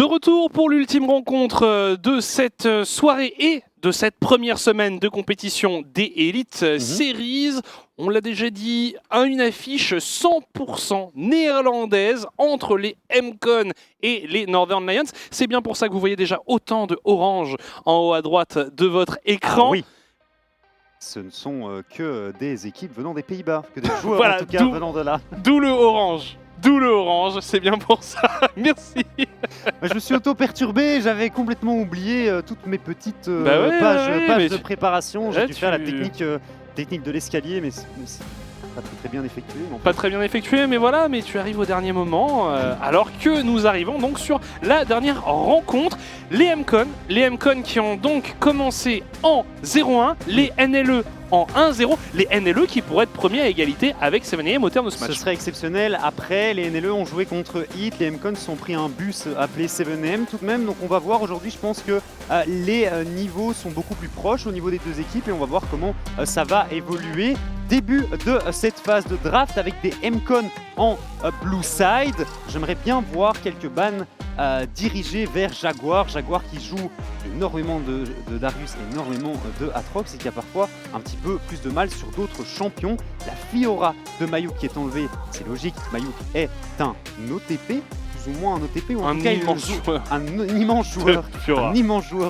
De retour pour l'ultime rencontre de cette soirée et de cette première semaine de compétition des Elite Series. On l'a déjà dit, une affiche 100% néerlandaise entre les MCon et les Northern Lions. C'est bien pour ça que vous voyez déjà autant de orange en haut à droite de votre écran. Ah oui. Ce ne sont que des équipes venant des Pays-Bas, que des joueurs Voilà, en tout cas venant de là. D'où le orange. D'où le orange, c'est bien pour ça. Merci. Je me suis auto-perturbé, j'avais complètement oublié toutes mes petites pages de préparation. J'ai dû faire la technique de l'escalier, mais c'est pas très bien effectué. Pas très bien effectué, mais voilà, mais tu arrives au dernier moment, alors que nous arrivons donc sur la dernière rencontre. Les MCon qui ont donc commencé en 0-1, les NLE en 1-0, les NLE qui pourraient être premiers à égalité avec 7am au terme de ce match. Ce serait exceptionnel. Après, les NLE ont joué contre Heat, les MCon se sont pris un bus appelé 7am tout de même. Donc on va voir aujourd'hui, je pense que les niveaux sont beaucoup plus proches au niveau des deux équipes et on va voir comment ça va évoluer. Début de cette phase de draft avec des MCon en blue side. J'aimerais bien voir quelques bans dirigés vers Jaguar. Jaguar qui joue énormément de Darius et énormément de Aatrox et qui a parfois un petit peu plus de mal sur d'autres champions. La Fiora de Mayuk qui est enlevée, c'est logique, Mayuk est un OTP, plus ou moins un OTP, ou en tout cas un immense joueur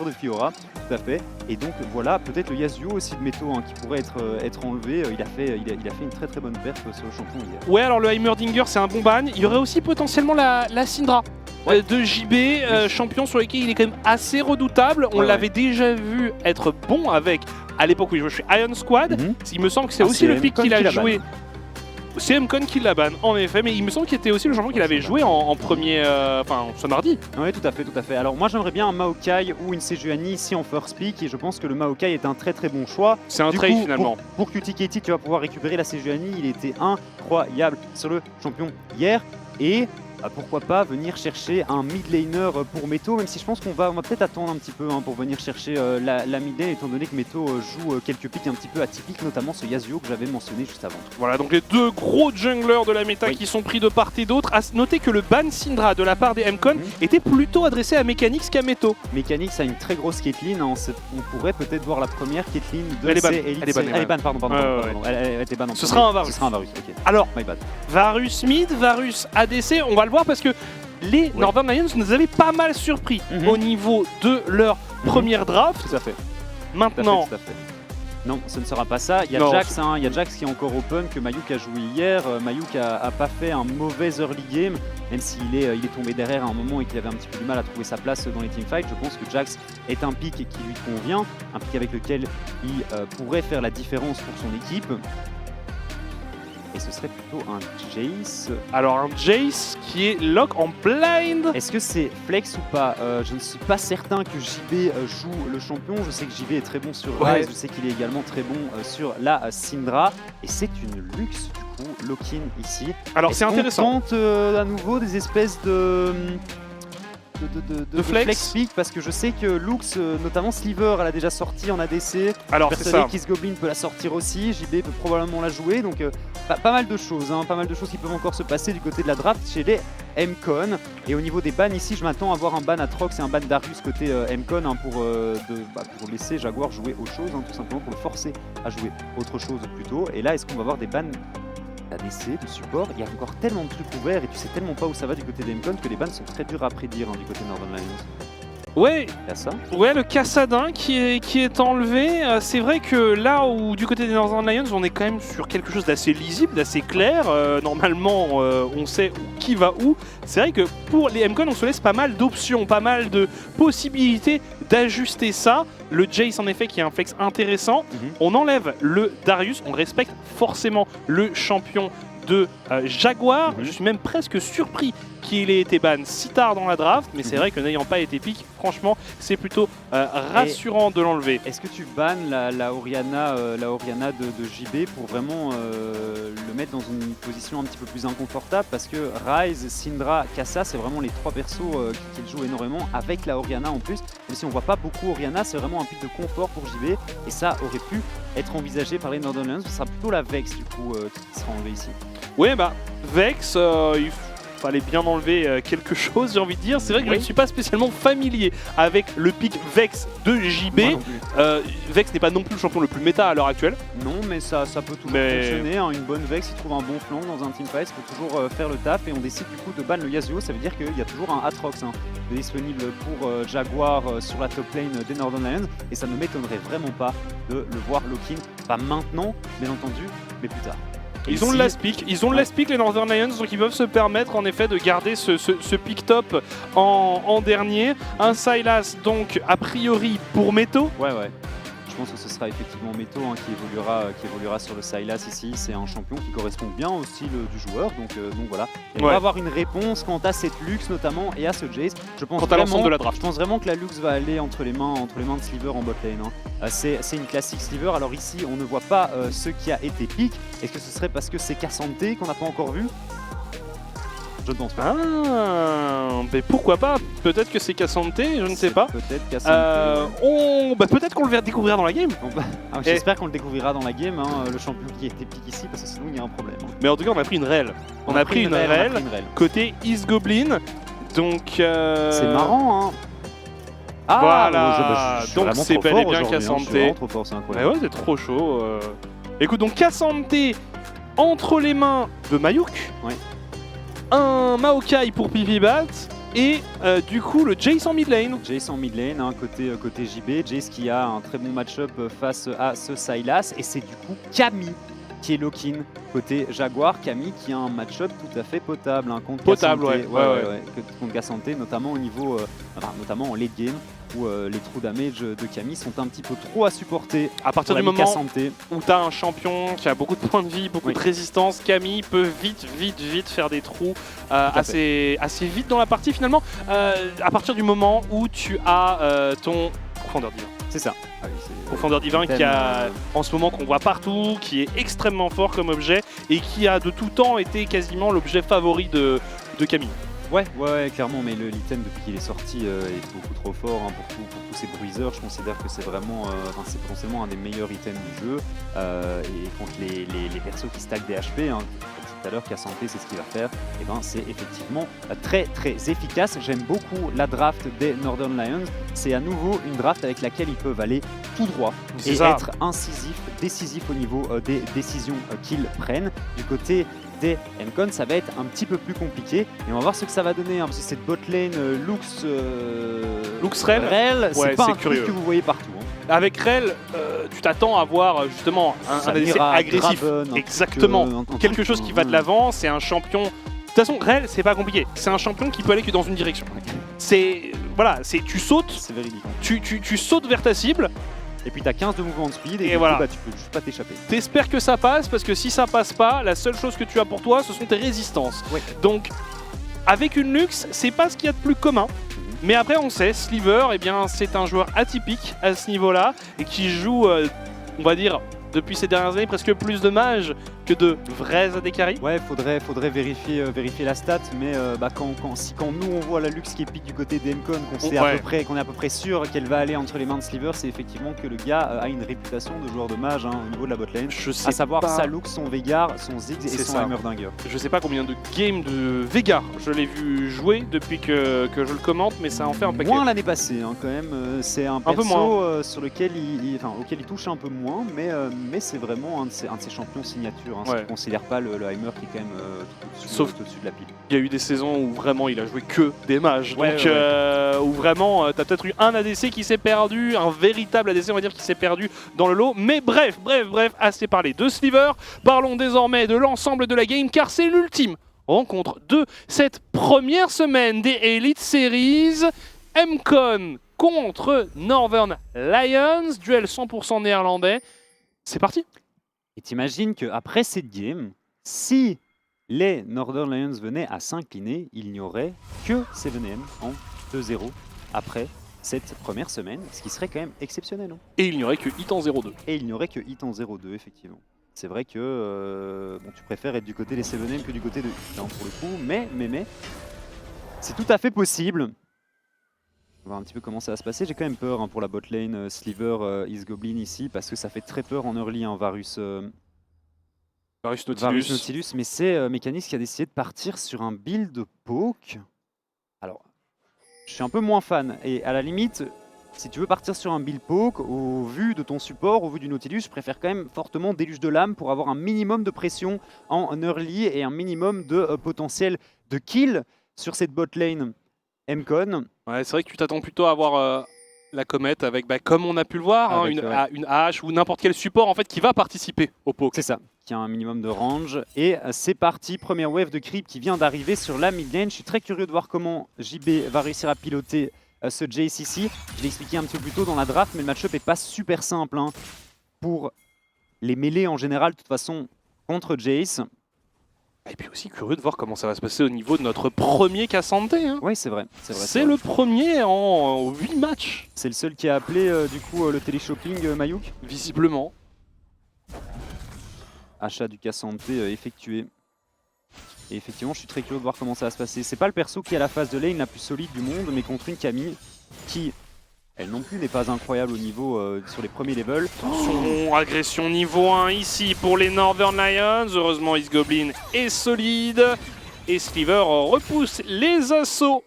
de Fiora, tout à fait. Et donc voilà, peut-être le Yasuo aussi de Meto qui pourrait être enlevé. Il a fait une très très bonne perf sur le champion hier. Ouais, alors le Heimerdinger c'est un bon ban. Il y aurait aussi potentiellement la Syndra. De JB, champion sur lequel il est quand même assez redoutable. On l'avait déjà vu être bon avec, à l'époque où il jouait chez Iron Squad. Il me semble que c'est aussi le pick qu'il a joué. C'est MCon qui la banne, en effet, mais il me semble qu'il était aussi le champion qu'il avait joué en premier, ce mardi. Oui, tout à fait. Alors moi j'aimerais bien un Maokai ou une Sejuani ici en first pick et je pense que le Maokai est un très très bon choix. C'est un trade finalement. Pour QTKT, tu vas pouvoir récupérer la Sejuani, il était incroyable sur le champion hier et pourquoi pas venir chercher un mid laner pour Meto, même si je pense qu'on va peut-être attendre un petit peu pour venir chercher la mid lane, étant donné que Meto joue quelques picks un petit peu atypiques, notamment ce Yasuo que j'avais mentionné juste avant. Voilà, donc les deux gros junglers de la méta qui sont pris de part et d'autre. À noter que le ban Syndra de la part des MCon était plutôt adressé à Mechanix qu'à Meto. Mechanix a une très grosse Caitlyn, on pourrait peut-être voir la première Caitlyn de ces Elite. Elle est ban, pardon. Elle était ban. Ce sera un Varus. Ok. Alors, Varus mid, Varus ADC, on va le voir parce que les Northern Lions nous avaient pas mal surpris au niveau de leur première draft. Tout à fait. Maintenant, tout à fait. Non, ce ne sera pas ça. Il y a Jax, il y a Jax qui est encore open, que Mayuk a joué hier. Mayuk a pas fait un mauvais early game, même s'il est tombé derrière à un moment et qu'il avait un petit peu du mal à trouver sa place dans les teamfights. Je pense que Jax est un pick qui lui convient, un pick avec lequel il pourrait faire la différence pour son équipe. Et ce serait plutôt un Jace. Alors un Jace qui est lock en blind. Est-ce que c'est flex ou pas? Je ne suis pas certain que JB joue le champion. Je sais que JB est très bon sur Ryze, je sais qu'il est également très bon sur la Syndra. Et c'est une luxe du coup, lock-in ici. Alors c'est intéressant. On tente à nouveau des espèces de flex pick parce que je sais que Lux, notamment Sliver, elle a déjà sorti en ADC. Alors c'est ça. Kiss Goblin peut la sortir aussi, JB peut probablement la jouer, donc pas mal de choses, pas mal de choses qui peuvent encore se passer du côté de la draft chez les MCon. Et au niveau des bans ici, je m'attends à voir un ban Aatrox et un ban Darius côté MCon pour laisser Jaguar jouer autre chose, tout simplement pour le forcer à jouer autre chose plutôt. Et là, est-ce qu'on va avoir des bans ADC, de support? Il y a encore tellement de trucs ouverts et tu sais tellement pas où ça va du côté des MCon que les bans sont très durs à prédire du côté de Northern Lions. Ouais, Kassa. Ouais, le Kassadin qui est enlevé. C'est vrai que là où du côté des Northern Lions, on est quand même sur quelque chose d'assez lisible, d'assez clair. Normalement, on sait qui va où. C'est vrai que pour les MCon, on se laisse pas mal d'options, pas mal de possibilités d'ajuster ça. Le Jace, en effet, qui est un flex intéressant. On enlève le Darius, on respecte forcément le champion de Jaguar. Je suis même presque surpris qu'il ait été ban si tard dans la draft, mais c'est vrai que n'ayant pas été pick, franchement, c'est plutôt rassurant de l'enlever. Est-ce que tu bannes la Orianna de JB pour vraiment le mettre dans une position un petit peu plus inconfortable? Parce que Ryze, Syndra, Kassa, c'est vraiment les trois persos qu'il joue énormément, avec la Orianna en plus. Même si on voit pas beaucoup Orianna, c'est vraiment un pick de confort pour JB, et ça aurait pu être envisagé par les Northern Lions. Ce sera plutôt la Vex du coup qui sera enlevée ici. Oui, bah Vex, fallait bien enlever quelque chose, j'ai envie de dire. C'est vrai que je Oui. ne suis pas spécialement familier avec le pick Vex de JB. Moi non plus. Vex n'est pas non plus le champion le plus méta à l'heure actuelle. Non, mais ça peut toujours Mais- fonctionner. Hein. Une bonne Vex, il trouve un bon flanc dans un teamfight, ça peut toujours faire le taf. Et on décide du coup de ban le Yasuo, ça veut dire qu'il y a toujours un Atrox disponible pour Jaguar sur la top lane des Northern Lions. Et ça ne m'étonnerait vraiment pas de le voir lock-in, pas maintenant, bien entendu, mais plus tard. Et Ils ont ici- le last pick, les Northern Lions, donc ils peuvent se permettre en effet de garder ce pick top en dernier. Un Sylas donc a priori pour Meto. Ouais. Je pense que ce sera effectivement Meto qui évoluera sur le Sylas ici. C'est un champion qui correspond bien au style du joueur. Donc voilà. Et on Ouais. va avoir une réponse quant à cette Lux notamment et à ce Jace. Je pense Quant à l'ensemble de la draft. Je pense vraiment que la Lux va aller entre les mains de Sliver en bot lane. C'est une classique Sliver. Alors ici, on ne voit pas ce qui a été pick. Est-ce que ce serait parce que c'est Cassante qu'on n'a pas encore vu? Je ne pense pas. Ah, mais pourquoi pas? Peut-être que c'est Cassante, je ne sais pas. Peut-être Cassante. Peut-être qu'on le verra découvrir dans la game. J'espère qu'on le découvrira dans la game, le champion qui a été pick ici, parce que sinon il y a un problème. Mais en tout cas, on a pris une rel. On a pris une rel côté East Goblin. Donc. C'est marrant, hein. Voilà. Je suis Donc vraiment c'est trop bel et fort bien aujourd'hui, Cassante. je suis vraiment trop fort, c'est Mais incroyable. ouais, c'est trop chaud. Écoute, donc Cassante entre les mains de Mayuk. Ouais. Un Maokai pour Pipibat. Et du coup, le Jace en mid lane. Jace en mid lane, côté JB, Jace qui a un très bon match-up face à ce Sylas, et c'est du coup Camille qui est lock-in côté Jaguar. Camille qui a un match-up tout à fait potable contre Potable, Cassante. ouais. Contre Cassante, notamment au niveau, notamment en late game, où les trous damage de Camille sont un petit peu trop à supporter. À partir pour du l'ami moment Cassante. où tu as un champion qui a beaucoup de points de vie, beaucoup Oui. de résistance, Camille peut vite faire des trous à assez vite dans la partie finalement. À partir du moment où tu as ton profondeur divin. C'est ça. Ah oui, c'est- Profondeur divin qui a en ce moment qu'on voit partout, qui est extrêmement fort comme objet et qui a de tout temps été quasiment l'objet favori de Camille. Ouais, clairement, mais l'item depuis qu'il est sorti est beaucoup trop fort pour tous ces bruiseurs. Je considère que c'est vraiment, c'est potentiellement un des meilleurs items du jeu. Et contre les persos qui stackent des HP, comme tout à l'heure, Cassante, c'est ce qu'il va faire. Et ben, c'est effectivement très efficace. J'aime beaucoup la draft des Northern Lions. C'est à nouveau une draft avec laquelle ils peuvent aller tout droit C'est et ça. être décisif au niveau des décisions qu'ils prennent. Du côté des Mcon, ça va être un petit peu plus compliqué et on va voir ce que ça va donner, parce que cette botlane Lux Rel, Rel, ouais, c'est pas c'est un curieux. truc que vous voyez partout. Avec Rel, tu t'attends à voir justement un ADC Samira, agressif. Draven, un truc, Exactement. un Quelque truc, chose qui va de l'avant, c'est un champion. De toute façon, Rel, c'est pas compliqué. C'est un champion qui peut aller que dans une direction. C'est tu sautes, C'est véridique. tu sautes vers ta cible. Et puis t'as 15 de mouvement de speed et, Et du coup, voilà. tu peux juste pas t'échapper. T'espères que ça passe parce que si ça passe pas, la seule chose que tu as pour toi, ce sont tes résistances. Ouais. Donc, avec une Lux, c'est pas ce qu'il y a de plus commun. Mais après, on sait, Sliver, eh bien, c'est un joueur atypique à ce niveau-là et qui joue, on va dire, depuis ces dernières années, presque plus de mages que de vrais AD carry. Ouais, faudrait vérifier la stat, mais quand nous on voit la Lux qui est pique du côté d'Emcon, qu'on est à peu près sûr qu'elle va aller entre les mains de Sliver, c'est effectivement que le gars a une réputation de joueur de mage au niveau de la botlane. Je sais À savoir pas. sa Lux, son Veigar, son Ziggs et C'est son ça. Heimerdinger. Je sais pas combien de games de Veigar je l'ai vu jouer depuis que je le commente, mais ça en fait un paquet. Moins l'année passée, quand même. C'est un peu perso sur lequel auquel il touche un peu moins, mais c'est vraiment un de ses champions signature. Si Ouais. tu considères pas le Heimer qui est quand même Sauf- tout au-dessus de la pile. Il y a eu des saisons où vraiment il a joué que des mages. Ouais, Donc, ouais. où vraiment, t'as peut-être eu un ADC qui s'est perdu, un véritable ADC, on va dire, qui s'est perdu dans le lot. Mais bref, assez parlé de Sliver. Parlons désormais de l'ensemble de la game, car c'est l'ultime rencontre de cette première semaine des Elite Series. Mcon contre Northern Lions, duel 100% néerlandais. C'est parti. Et t'imagines qu'après cette game, si les Northern Lions venaient à s'incliner, il n'y aurait que 7M en 2-0 après cette première semaine, ce qui serait quand même exceptionnel. Et il n'y aurait que hit en 0-2. Et il n'y aurait que hit en 0-2, effectivement. C'est vrai que tu préfères être du côté des 7M que du côté de hit, pour le coup, mais c'est tout à fait possible. On va voir un petit peu comment ça va se passer. J'ai quand même peur pour la botlane Sliver East Goblin ici, parce que ça fait très peur en early, Varus. Varus Varus Nautilus, mais c'est Mechanix qui a décidé de partir sur un build poke. Alors, je suis un peu moins fan, et à la limite, si tu veux partir sur un build poke, au vu de ton support, au vu du Nautilus, je préfère quand même fortement Déluge de Lame pour avoir un minimum de pression en early et un minimum de potentiel de kill sur cette bot lane Mcon. Ouais, c'est vrai que tu t'attends plutôt à avoir la comète avec, comme on a pu le voir, hein, une hache ou n'importe quel support en fait qui va participer au poke. C'est ça, qui a un minimum de range. Et c'est parti, première wave de creep qui vient d'arriver sur la mid lane. Je suis très curieux de voir comment JB va réussir à piloter ce Jace ici. Je l'ai expliqué un petit peu plus tôt dans la draft, mais le match-up n'est pas super simple hein, pour les mêlées en général, de toute façon, contre Jace. Et puis aussi curieux de voir comment ça va se passer au niveau de notre premier Cassandre. Hein. Oui, c'est vrai. C'est le premier en 8 matchs. C'est le seul qui a appelé du coup le téléshopping Mayuk. Visiblement. Achat du Cassandre effectué. Et effectivement, je suis très curieux de voir comment ça va se passer. C'est pas le perso qui a la phase de lane la plus solide du monde, mais contre une Camille qui, elle non plus, n'est pas incroyable au niveau sur les premiers levels. Attention, agression niveau 1 ici pour les Northern Lions. Heureusement, Isgoblin est solide. Et Sliver repousse les assauts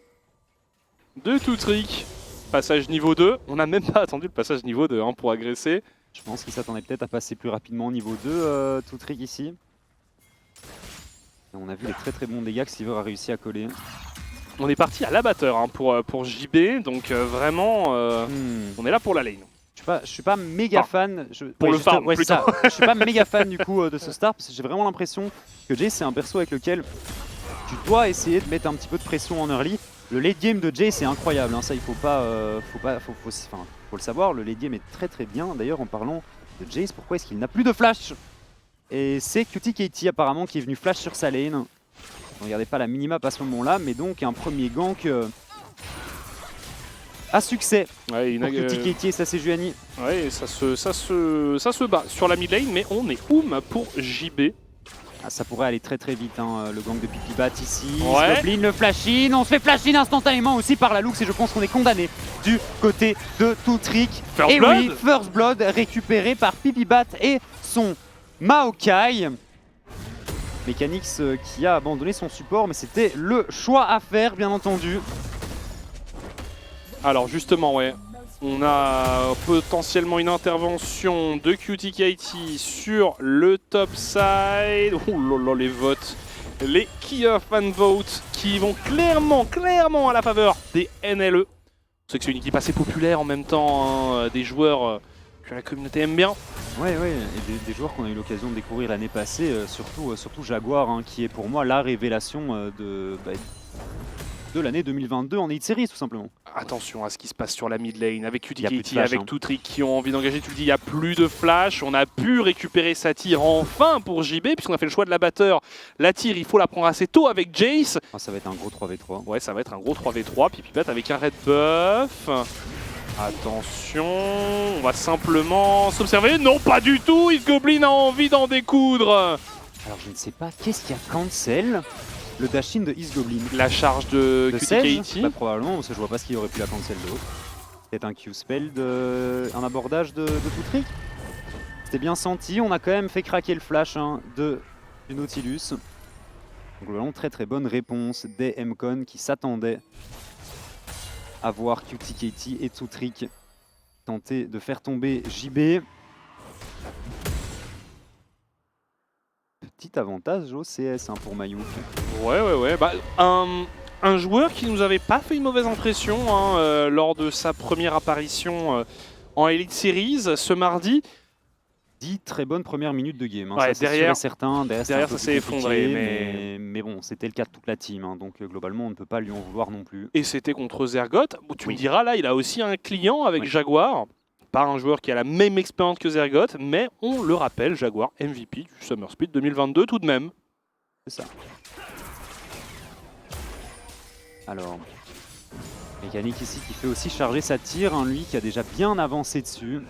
de Toutrick. Passage niveau 2. On n'a même pas attendu le passage niveau 2 hein, pour agresser. Je pense qu'il s'attendait peut-être à passer plus rapidement au niveau 2, Toutrick ici. Et on a vu les très bons dégâts que Sliver a réussi à coller. On est parti à l'abatteur hein, pour JB, donc vraiment, on est là pour la lane. Je suis pas méga fan. Pour le farm, c'est ça. Je suis pas méga fan du coup de ce start, parce que j'ai vraiment l'impression que Jace c'est un perso avec lequel tu dois essayer de mettre un petit peu de pression en early. Le late game de Jace c'est incroyable, hein, ça il faut le savoir, le late game est très bien. D'ailleurs en parlant de Jace, pourquoi est-ce qu'il n'a plus de flash? Et c'est QTKT apparemment qui est venu flash sur sa lane. Regardez pas la minimap à ce moment-là, mais donc un premier gank à succès pour QTKT et sa Sejuani. Ouais, ça se bat sur la mid lane, mais on est pour JB. Ah, ça pourrait aller très vite, hein, le gank de Pipibat ici. Ouais. Goblin, le flash-in, on se fait flash-in instantanément aussi par la Lux et je pense qu'on est condamné du côté de Toutrick. Et oui, First Blood récupéré par Pipibat et son Maokai. Mechanix qui a abandonné son support, mais c'était le choix à faire, bien entendu. Alors justement, ouais, on a potentiellement une intervention de QTKT sur le top side. Oh là là, les votes, les Key Fan Votes qui vont clairement à la faveur des NLE. C'est que c'est une équipe assez populaire en même temps, hein, des joueurs que la communauté aime bien. Ouais, et des joueurs qu'on a eu l'occasion de découvrir l'année passée, surtout Jaguar, hein, qui est pour moi la révélation de l'année 2022 en Elite Series, tout simplement. Attention à ce qui se passe sur la mid lane, avec QTKT, avec Toutrick qui ont envie d'engager. Tu le dis, il n'y a plus de flash. On a pu récupérer sa tire enfin pour JB, puisqu'on a fait le choix de l'abatteur. La tire, il faut la prendre assez tôt avec Jace. Ah, ça va être un gros 3v3. Ouais, ça va être un gros 3v3. Pipibat avec un red buff. Attention, on va simplement s'observer. Non, pas du tout, Isgoblin a envie d'en découdre. Alors je ne sais pas, qu'est-ce qui a cancel le dash-in de Isgoblin? La charge de QTKT bah, probablement, parce que je vois pas ce qu'il aurait pu la cancel d'autre. Peut-être un Q-spell, un abordage de Toutrick. C'était bien senti, on a quand même fait craquer le flash hein, du Nautilus. Donc globalement, très bonne réponse des Mcon qui s'attendaient à voir QTKT et Toutrick tenter de faire tomber JB. Petit avantage au CS hein, pour Mayuk. Ouais. Bah, un joueur qui nous avait pas fait une mauvaise impression hein, lors de sa première apparition en Elite Series ce mardi. 10 très bonnes premières minutes de game. Hein. Ouais, ça, derrière ça s'est effondré. Mais bon, c'était le cas de toute la team. Hein, donc globalement, on ne peut pas lui en vouloir non plus. Et c'était contre Zergoth. Tu me diras, là, il a aussi un client avec Jaguar. Pas un joueur qui a la même expérience que Zergoth, mais on le rappelle, Jaguar MVP du Summer Split 2022 tout de même. C'est ça. Alors, Mécanique ici qui fait aussi charger sa tire, hein, lui qui a déjà bien avancé dessus.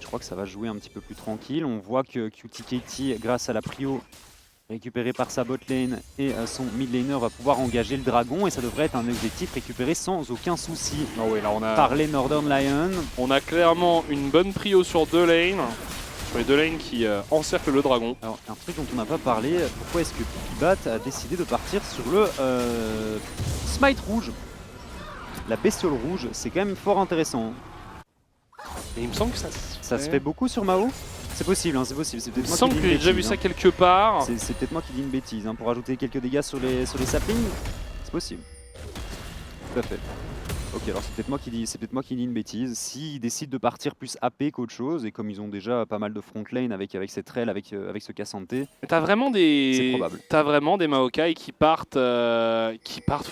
Je crois que ça va jouer un petit peu plus tranquille. On voit que QTKT, grâce à la prio récupérée par sa bot lane et son mid laner, va pouvoir engager le dragon. Et ça devrait être un objectif récupéré sans aucun souci là, on a... par les Northern Lions. On a clairement une bonne prio sur deux lanes. sur les deux lanes qui encerclent le dragon. Alors, un truc dont on n'a pas parlé, pourquoi est-ce que Pipibat a décidé de partir sur le Smite rouge? La bestiole rouge, c'est quand même fort intéressant. Et il me semble que Ça se fait beaucoup sur Mao? C'est possible, hein, c'est possible. Il me semble que j'ai déjà vu ça quelque part. C'est peut-être moi qui dis une bêtise, hein, pour ajouter quelques dégâts sur les saplings. C'est possible. Tout à fait. Ok, alors c'est peut-être moi qui dis une bêtise. S'ils décident de partir plus AP qu'autre chose, et comme ils ont déjà pas mal de front lane avec cette rail, avec ce Cassante, t'as vraiment des. C'est probable. T'as vraiment des Maokai qui partent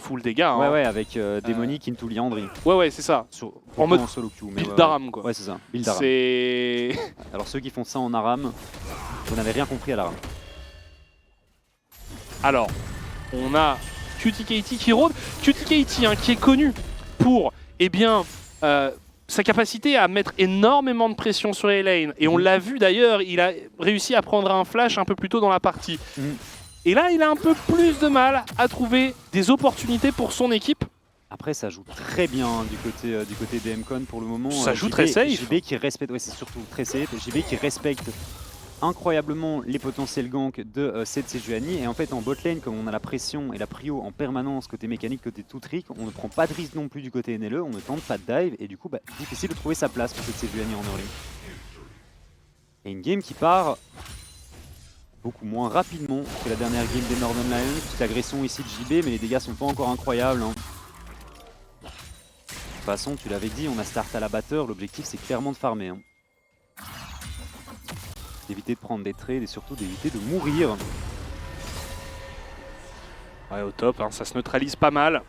full dégâts. Hein. Ouais, avec Démonique into Liandry. Ouais, c'est ça. En mode solo queue. Build d'Aram quoi. Ouais, c'est ça. Build d'Aram. Alors ceux qui font ça en Aram, vous n'avez rien compris à l'Aram. Alors, on a QTKT qui rôde. QTKT hein, qui est connu pour sa capacité à mettre énormément de pression sur les lanes. Et on l'a vu d'ailleurs, il a réussi à prendre un flash un peu plus tôt dans la partie. Et là, il a un peu plus de mal à trouver des opportunités pour son équipe. Après, ça joue très bien hein, du côté des MCon pour le moment. Ça joue très safe. JB qui respecte, ouais, c'est surtout très safe. JB qui respecte incroyablement les potentiels ganks de Sejuani. Et en fait, en botlane, comme on a la pression et la prio en permanence côté mécanique, côté tout trick, on ne prend pas de risque non plus du côté NLE, on ne tente pas de dive. Et du coup, difficile de trouver sa place pour Sejuani en early. Et une game qui part beaucoup moins rapidement que la dernière game des Northern Lions. Petite agression ici de JB, mais les dégâts sont pas encore incroyables. Hein. De toute façon, tu l'avais dit, on a start à la batteur, l'objectif c'est clairement de farmer. Hein. D'éviter de prendre des trades et surtout d'éviter de mourir. Ouais, au top, hein, ça se neutralise pas mal.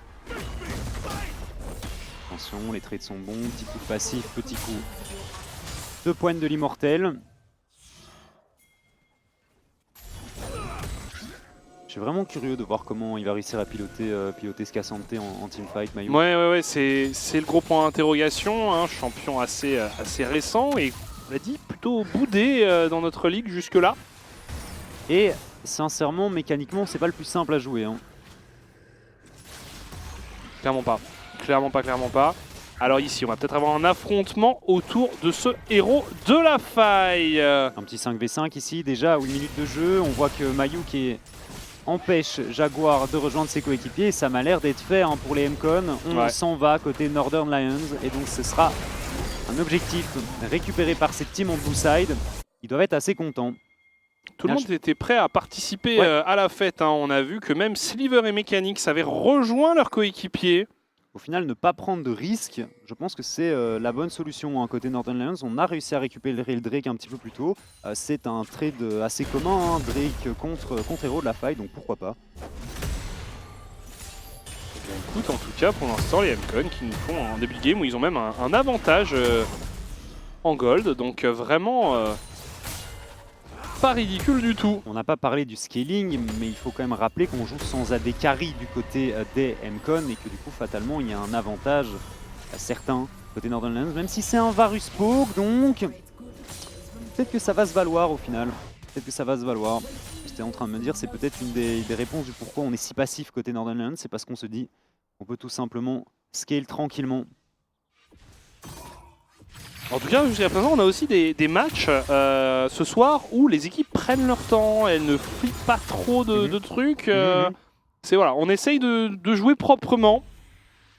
Attention, les trades sont bons, petit coup de passif, petit coup de pointe de l'immortel. Je suis vraiment curieux de voir comment il va réussir à piloter ce Cassante en teamfight, Mayu. Ouais, c'est le gros point d'interrogation, hein, champion assez récent et on l'a dit, plutôt boudé dans notre ligue jusque-là. Et sincèrement, mécaniquement, c'est pas le plus simple à jouer. Hein. Clairement pas. Alors ici, on va peut-être avoir un affrontement autour de ce héros de la faille. Un petit 5v5 ici, déjà, 8 minutes de jeu. On voit que Mayu qui empêche Jaguar de rejoindre ses coéquipiers. Et ça m'a l'air d'être fait hein, pour les MCon. On s'en va côté Northern Lions. Et donc ce sera un objectif récupéré par cette team en blue side. Ils doivent être assez contents. Tout le monde était prêt à participer à la fête. Hein. On a vu que même Sliver et Mechanics avaient rejoint leurs coéquipiers. Au final, ne pas prendre de risques, je pense que c'est la bonne solution. Hein. Côté Northern Lions, on a réussi à récupérer le Drake un petit peu plus tôt. C'est un trade assez commun, hein, Drake contre héros de la faille, donc pourquoi pas. Écoute, en tout cas, pour l'instant, les MCon qui nous font un début de game où ils ont même un avantage en gold, donc vraiment pas ridicule du tout. On n'a pas parlé du scaling, mais il faut quand même rappeler qu'on joue sans AD carry du côté des MCon et que du coup, fatalement, il y a un avantage certain côté Northern Lions, même si c'est un Varus Poke, donc peut-être que ça va se valoir au final. Peut-être que ça va se valoir. J'étais en train de me dire, c'est peut-être une des réponses du pourquoi on est si passif côté Northern Lions, c'est parce qu'on se dit on peut tout simplement scale tranquillement. En tout cas, jusqu'à présent, on a aussi des matchs ce soir où les équipes prennent leur temps, elles ne flippent pas trop de trucs. C'est voilà, on essaye de jouer proprement.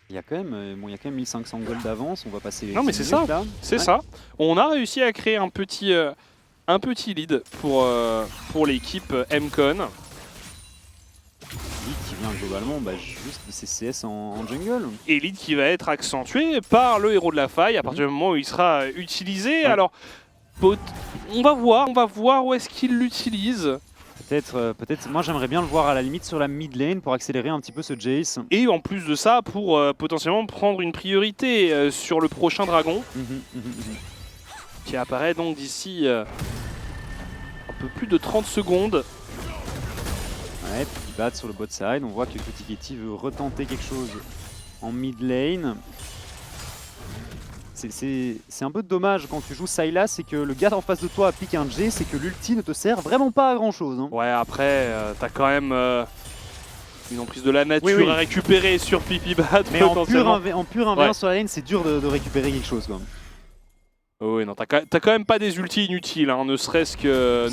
Il y a quand même 1500 gold d'avance, on va passer. Non mais c'est ça, c'est ça. On a réussi à créer un petit lead pour l'équipe MCon. Lead qui vient globalement juste de CCS en jungle. Et lead qui va être accentué par le héros de la faille à partir du moment où il sera utilisé. Ouais. Alors, on va voir où est-ce qu'il l'utilise. Peut-être, moi j'aimerais bien le voir à la limite sur la mid lane pour accélérer un petit peu ce Jace. Et en plus de ça, pour potentiellement prendre une priorité sur le prochain dragon. Qui apparaît donc d'ici un peu plus de 30 secondes. Ouais, puis il bat sur le bot side. On voit que QTKT veut retenter quelque chose en mid lane. C'est un peu dommage quand tu joues Sylas, c'est que le gars en face de toi applique un G, c'est que l'ulti ne te sert vraiment pas à grand chose. Hein. Ouais, après, t'as quand même une emprise de la nature à récupérer sur Pipibat. Mais en pur 1v1 sur la lane, c'est dur de récupérer quelque chose. Quand même. Oh oui, non, t'as quand même pas des ultis inutiles, hein, ne serait-ce que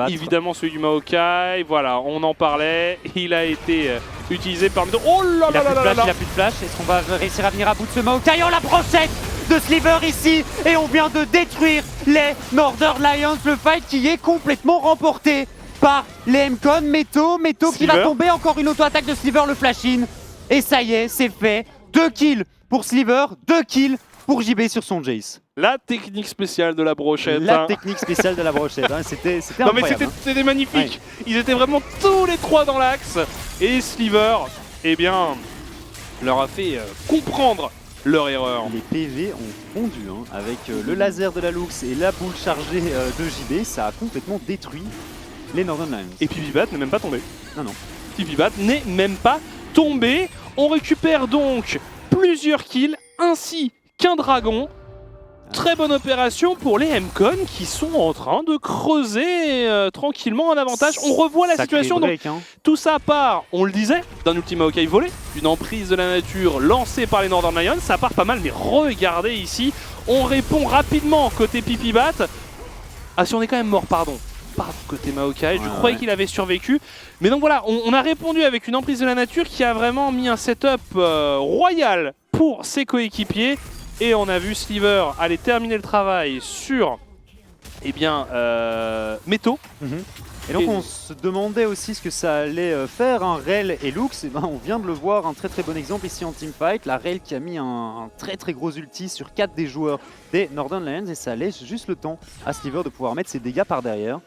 évidemment celui du Maokai. Voilà, on en parlait. Il a été utilisé par... Oh là là là là là. Il a plus de flash. Est-ce qu'on va réussir à venir à bout de ce Maokai? Oh, la brochette de Sliver ici, et on vient de détruire les Northern Lions. Le fight qui est complètement remporté par les MCON. Meto qui va tomber. Encore une auto-attaque de Sliver, le flash-in. Et ça y est, c'est fait. 2 kills pour Sliver, 2 kills pour JB sur son Jace. La technique spéciale de la brochette. La technique spéciale de la brochette, hein. C'était non incroyable. mais c'était magnifique. Ouais. Ils étaient vraiment tous les trois dans l'axe. Et Sliver, eh bien, leur a fait comprendre leur erreur. Les PV ont fondu, hein, avec le laser de la Lux et la boule chargée de JB. Ça a complètement détruit les Northern Lions. Et Pipibat n'est même pas tombé. Non, non. Pipibat n'est même pas tombé. On récupère donc plusieurs kills ainsi qu'un dragon. Très bonne opération pour les MCON qui sont en train de creuser tranquillement un avantage. On revoit la situation. Break, donc, hein. tout ça part, on le disait, d'un ultime Maokai volé, une emprise de la nature lancée par les Northern Lions. Ça part pas mal, mais regardez ici, on répond rapidement côté Pipibat. Ah si, on est quand même mort, pardon. Pardon, côté Maokai, je croyais qu'il avait survécu. Mais donc voilà, on a répondu avec une emprise de la nature qui a vraiment mis un setup royal pour ses coéquipiers. Et on a vu Sliver aller terminer le travail sur, eh bien, Meto. Et donc on se demandait aussi ce que ça allait faire, hein, Rel et Lux. Et ben, on vient de le voir, un très bon exemple ici en teamfight. La Rel qui a mis un très gros ulti sur 4 des joueurs des Northern Lions. Et ça laisse juste le temps à Sliver de pouvoir mettre ses dégâts par derrière.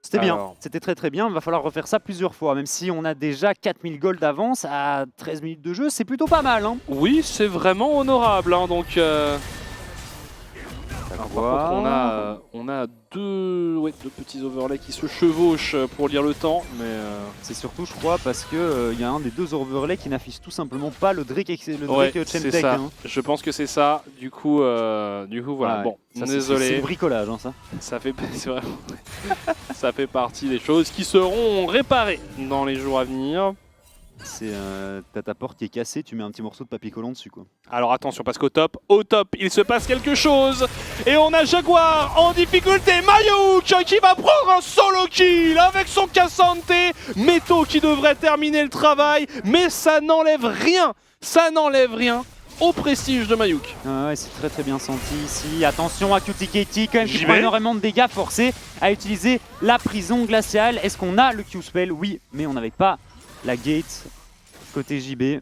C'était bien, c'était très bien, il va falloir refaire ça plusieurs fois, même si on a déjà 4000 gold d'avance à 13 minutes de jeu, c'est plutôt pas mal, hein. Oui, c'est vraiment honorable, hein, donc... on a deux petits overlays qui se chevauchent pour lire le temps, mais... C'est surtout, je crois, parce que y a un des deux overlays qui n'affiche tout simplement pas le Drake Chemtech. Hein. Je pense que c'est ça, du coup voilà, bon, désolé. C'est le bricolage, hein, ça. Ça fait, ça fait partie des choses qui seront réparées dans les jours à venir. C'est t'as ta porte qui est cassée, tu mets un petit morceau de papier collant dessus, quoi. Alors attention, parce qu'au top, il se passe quelque chose. Et on a Jaguar en difficulté. Mayuk qui va prendre un solo kill avec son Cassante. Meto qui devrait terminer le travail, mais ça n'enlève rien. Ça n'enlève rien au prestige de Mayuk. Ouais, c'est très bien senti ici. Attention à QTKT quand même qui prend énormément de dégâts, forcé à utiliser la prison glaciale. Est-ce qu'on a le Q-spell? Oui, mais on n'avait pas la gate côté JB.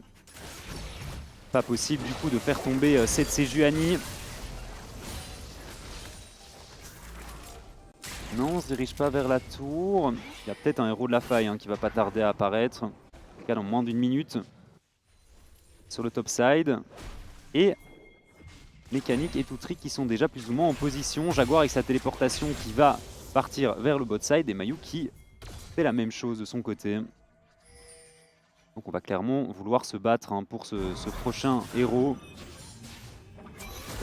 Pas possible du coup de faire tomber cette Sejuani. Non, on se dirige pas vers la tour. Il y a peut-être un héros de la faille, hein, qui va pas tarder à apparaître. En tout cas dans moins d'1 minute. Sur le top side. Et Mécanique et Toutri qui sont déjà plus ou moins en position. Jaguar avec sa téléportation qui va partir vers le bot side. Et Mayuk qui fait la même chose de son côté. Donc on va clairement vouloir se battre, hein, pour ce prochain héros.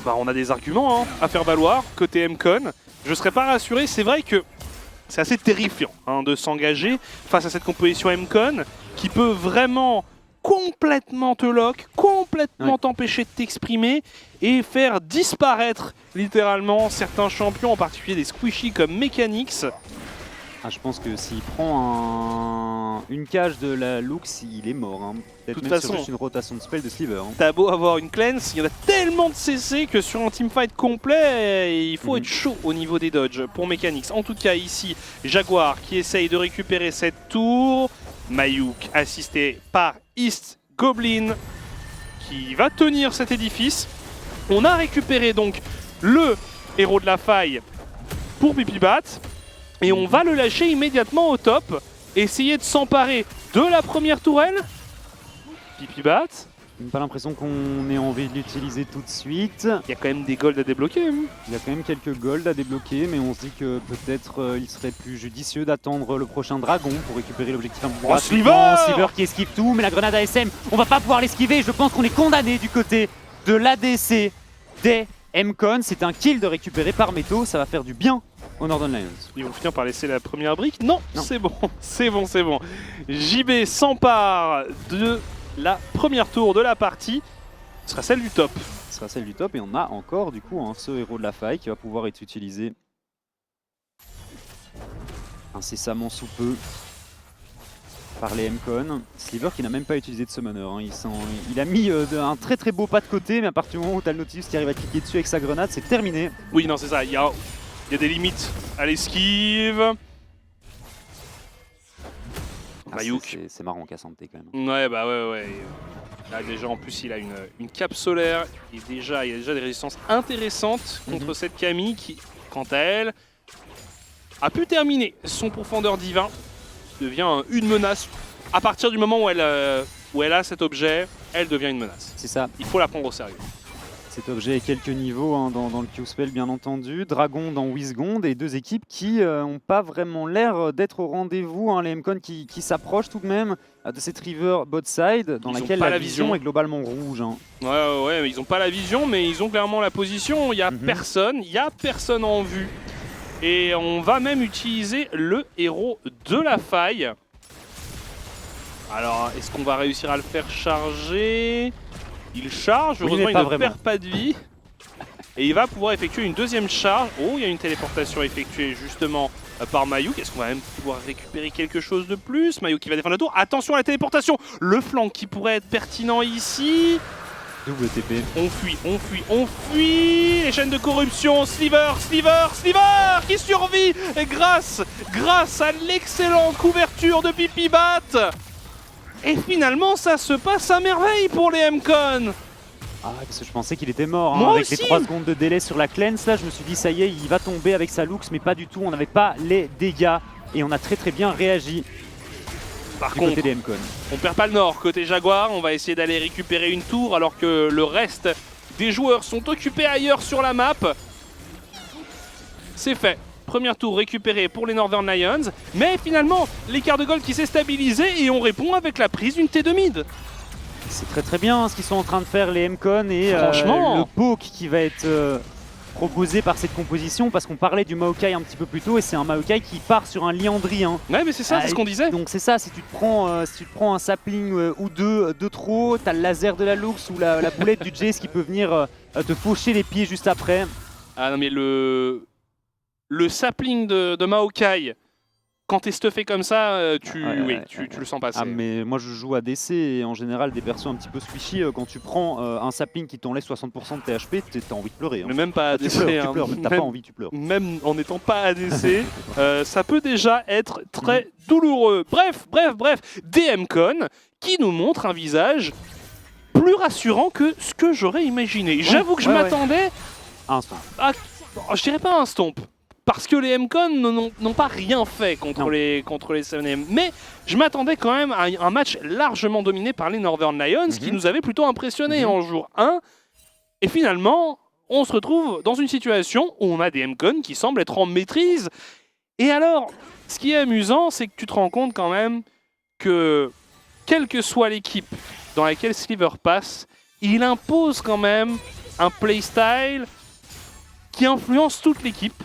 Bah, on a des arguments, hein, à faire valoir côté MCON. Je ne serais pas rassuré, c'est vrai que c'est assez terrifiant, hein, de s'engager face à cette composition MCON qui peut vraiment complètement te lock, complètement t'empêcher de t'exprimer et faire disparaître littéralement certains champions, en particulier des squishy comme Mechanics. Ah, je pense que s'il prend une cage de la Lux, il est mort, hein. Peut-être même sur juste une rotation de spell de Sliver, hein. T'as beau avoir une cleanse, il y en a tellement de CC que sur un teamfight complet, il faut être chaud au niveau des dodges pour Mechanics. En tout cas ici, Jaguar qui essaye de récupérer cette tour. Mayuk assisté par East Goblin qui va tenir cet édifice. On a récupéré donc le héros de la faille pour Pipibat. Et on va le lâcher immédiatement au top. Essayer de s'emparer de la première tourelle. Pipibat. J'ai pas l'impression qu'on ait envie de l'utiliser tout de suite. Il y a quand même des golds à débloquer. Il y a quand même quelques golds à débloquer, mais on se dit que peut-être il serait plus judicieux d'attendre le prochain dragon pour récupérer l'objectif un peu plus rapidement. Sliver qui esquive tout, mais la grenade ASM, on va pas pouvoir l'esquiver. Je pense qu'on est condamné du côté de l'ADC des MCON. C'est un kill de récupérer par Meto, ça va faire du bien aux Northern Lions. Ils vont finir par laisser la première brique. Non. C'est bon, c'est bon. JB s'empare de la première tour de la partie. Ce sera celle du top. Ce sera celle du top. Et on a encore du coup ce héros de la faille qui va pouvoir être utilisé incessamment sous peu par les M-Con. Sliver qui n'a même pas utilisé de summoner. Il a mis un très très beau pas de côté, mais à partir du moment où tu as le Nautilus qui arrive à cliquer dessus avec sa grenade, c'est terminé. Oui, non, c'est ça. Il y a des limites à l'esquive. Mayuk. C'est marrant Cassante quand même. Ouais, bah ouais. Là, déjà, en plus, il a une cape solaire. Il y a déjà des résistances intéressantes contre cette Camille qui, quant à elle, a pu terminer son pourfendeur divin. Devient une menace. À partir du moment où elle a cet objet, elle devient une menace. C'est ça. Il faut la prendre au sérieux. Cet objet est quelques niveaux dans le Q-Spell bien entendu. Dragon dans Wisgond et deux équipes qui n'ont pas vraiment l'air d'être au rendez-vous. Les M-Con qui s'approchent tout de même de cette river bot side dans laquelle la vision est globalement rouge. Ouais, mais ils n'ont pas la vision, mais ils ont clairement la position. Il n'y a personne en vue. Et on va même utiliser le héros de la faille. Alors, est-ce qu'on va réussir à le faire charger? Il charge, heureusement il ne perd pas de vie. Et il va pouvoir effectuer une deuxième charge. Oh, il y a une téléportation effectuée justement par Mayuk. Est-ce qu'on va même pouvoir récupérer quelque chose de plus? Mayuk qui va défendre la tour. Attention à la téléportation. Le flanc qui pourrait être pertinent ici. Double TP. On fuit. Les chaînes de corruption. Sliver qui survit grâce à l'excellente couverture de Pipibat. Et finalement, ça se passe à merveille pour les M-Con. Ah, parce que je pensais qu'il était mort. Moi avec aussi. Les 3 secondes de délai sur la cleanse, là, je me suis dit, ça y est, il va tomber avec sa Lux, mais pas du tout. On n'avait pas les dégâts. Et on a très bien réagi. Par contre, côté des M-Con. On perd pas le nord. Côté Jaguar, on va essayer d'aller récupérer une tour alors que le reste des joueurs sont occupés ailleurs sur la map. C'est fait. Première tour récupérée pour les Northern Lions. Mais finalement, l'écart de gold qui s'est stabilisé et on répond avec la prise d'une T2 mid. C'est très bien ce qu'ils sont en train de faire les M-Con et le poke qui va être proposé par cette composition, parce qu'on parlait du Maokai un petit peu plus tôt et c'est un Maokai qui part sur un Liandry. Ouais, mais c'est ça, c'est ce qu'on disait. Donc c'est ça, si tu te prends un sapling ou deux de trop, t'as le laser de la Lux ou la boulette du Jace qui peut venir te faucher les pieds juste après. Ah non mais le sapling de Maokai, quand t'es stuffé comme ça, tu le sens passer. Ah mais moi je joue à DC et en général des persos un petit peu squishy, quand tu prends un sapling qui t'enlève 60% de THP, t'as envie de pleurer. Mais même pas ADC, tu pleures, t'as pas envie, tu pleures. Même en n'étant pas ADC, ça peut déjà être très douloureux. Bref, des M-Con qui nous montrent un visage plus rassurant que ce que j'aurais imaginé. J'avoue que je m'attendais à un stomp. Je dirais pas un stomp. Parce que les M-Con n'ont pas rien fait contre les 7M. Mais je m'attendais quand même à un match largement dominé par les Northern Lions qui nous avait plutôt impressionné en jour 1. Et finalement, on se retrouve dans une situation où on a des M-Con qui semblent être en maîtrise. Et alors, ce qui est amusant, c'est que tu te rends compte quand même que, quelle que soit l'équipe dans laquelle Sliver passe, il impose quand même un playstyle qui influence toute l'équipe.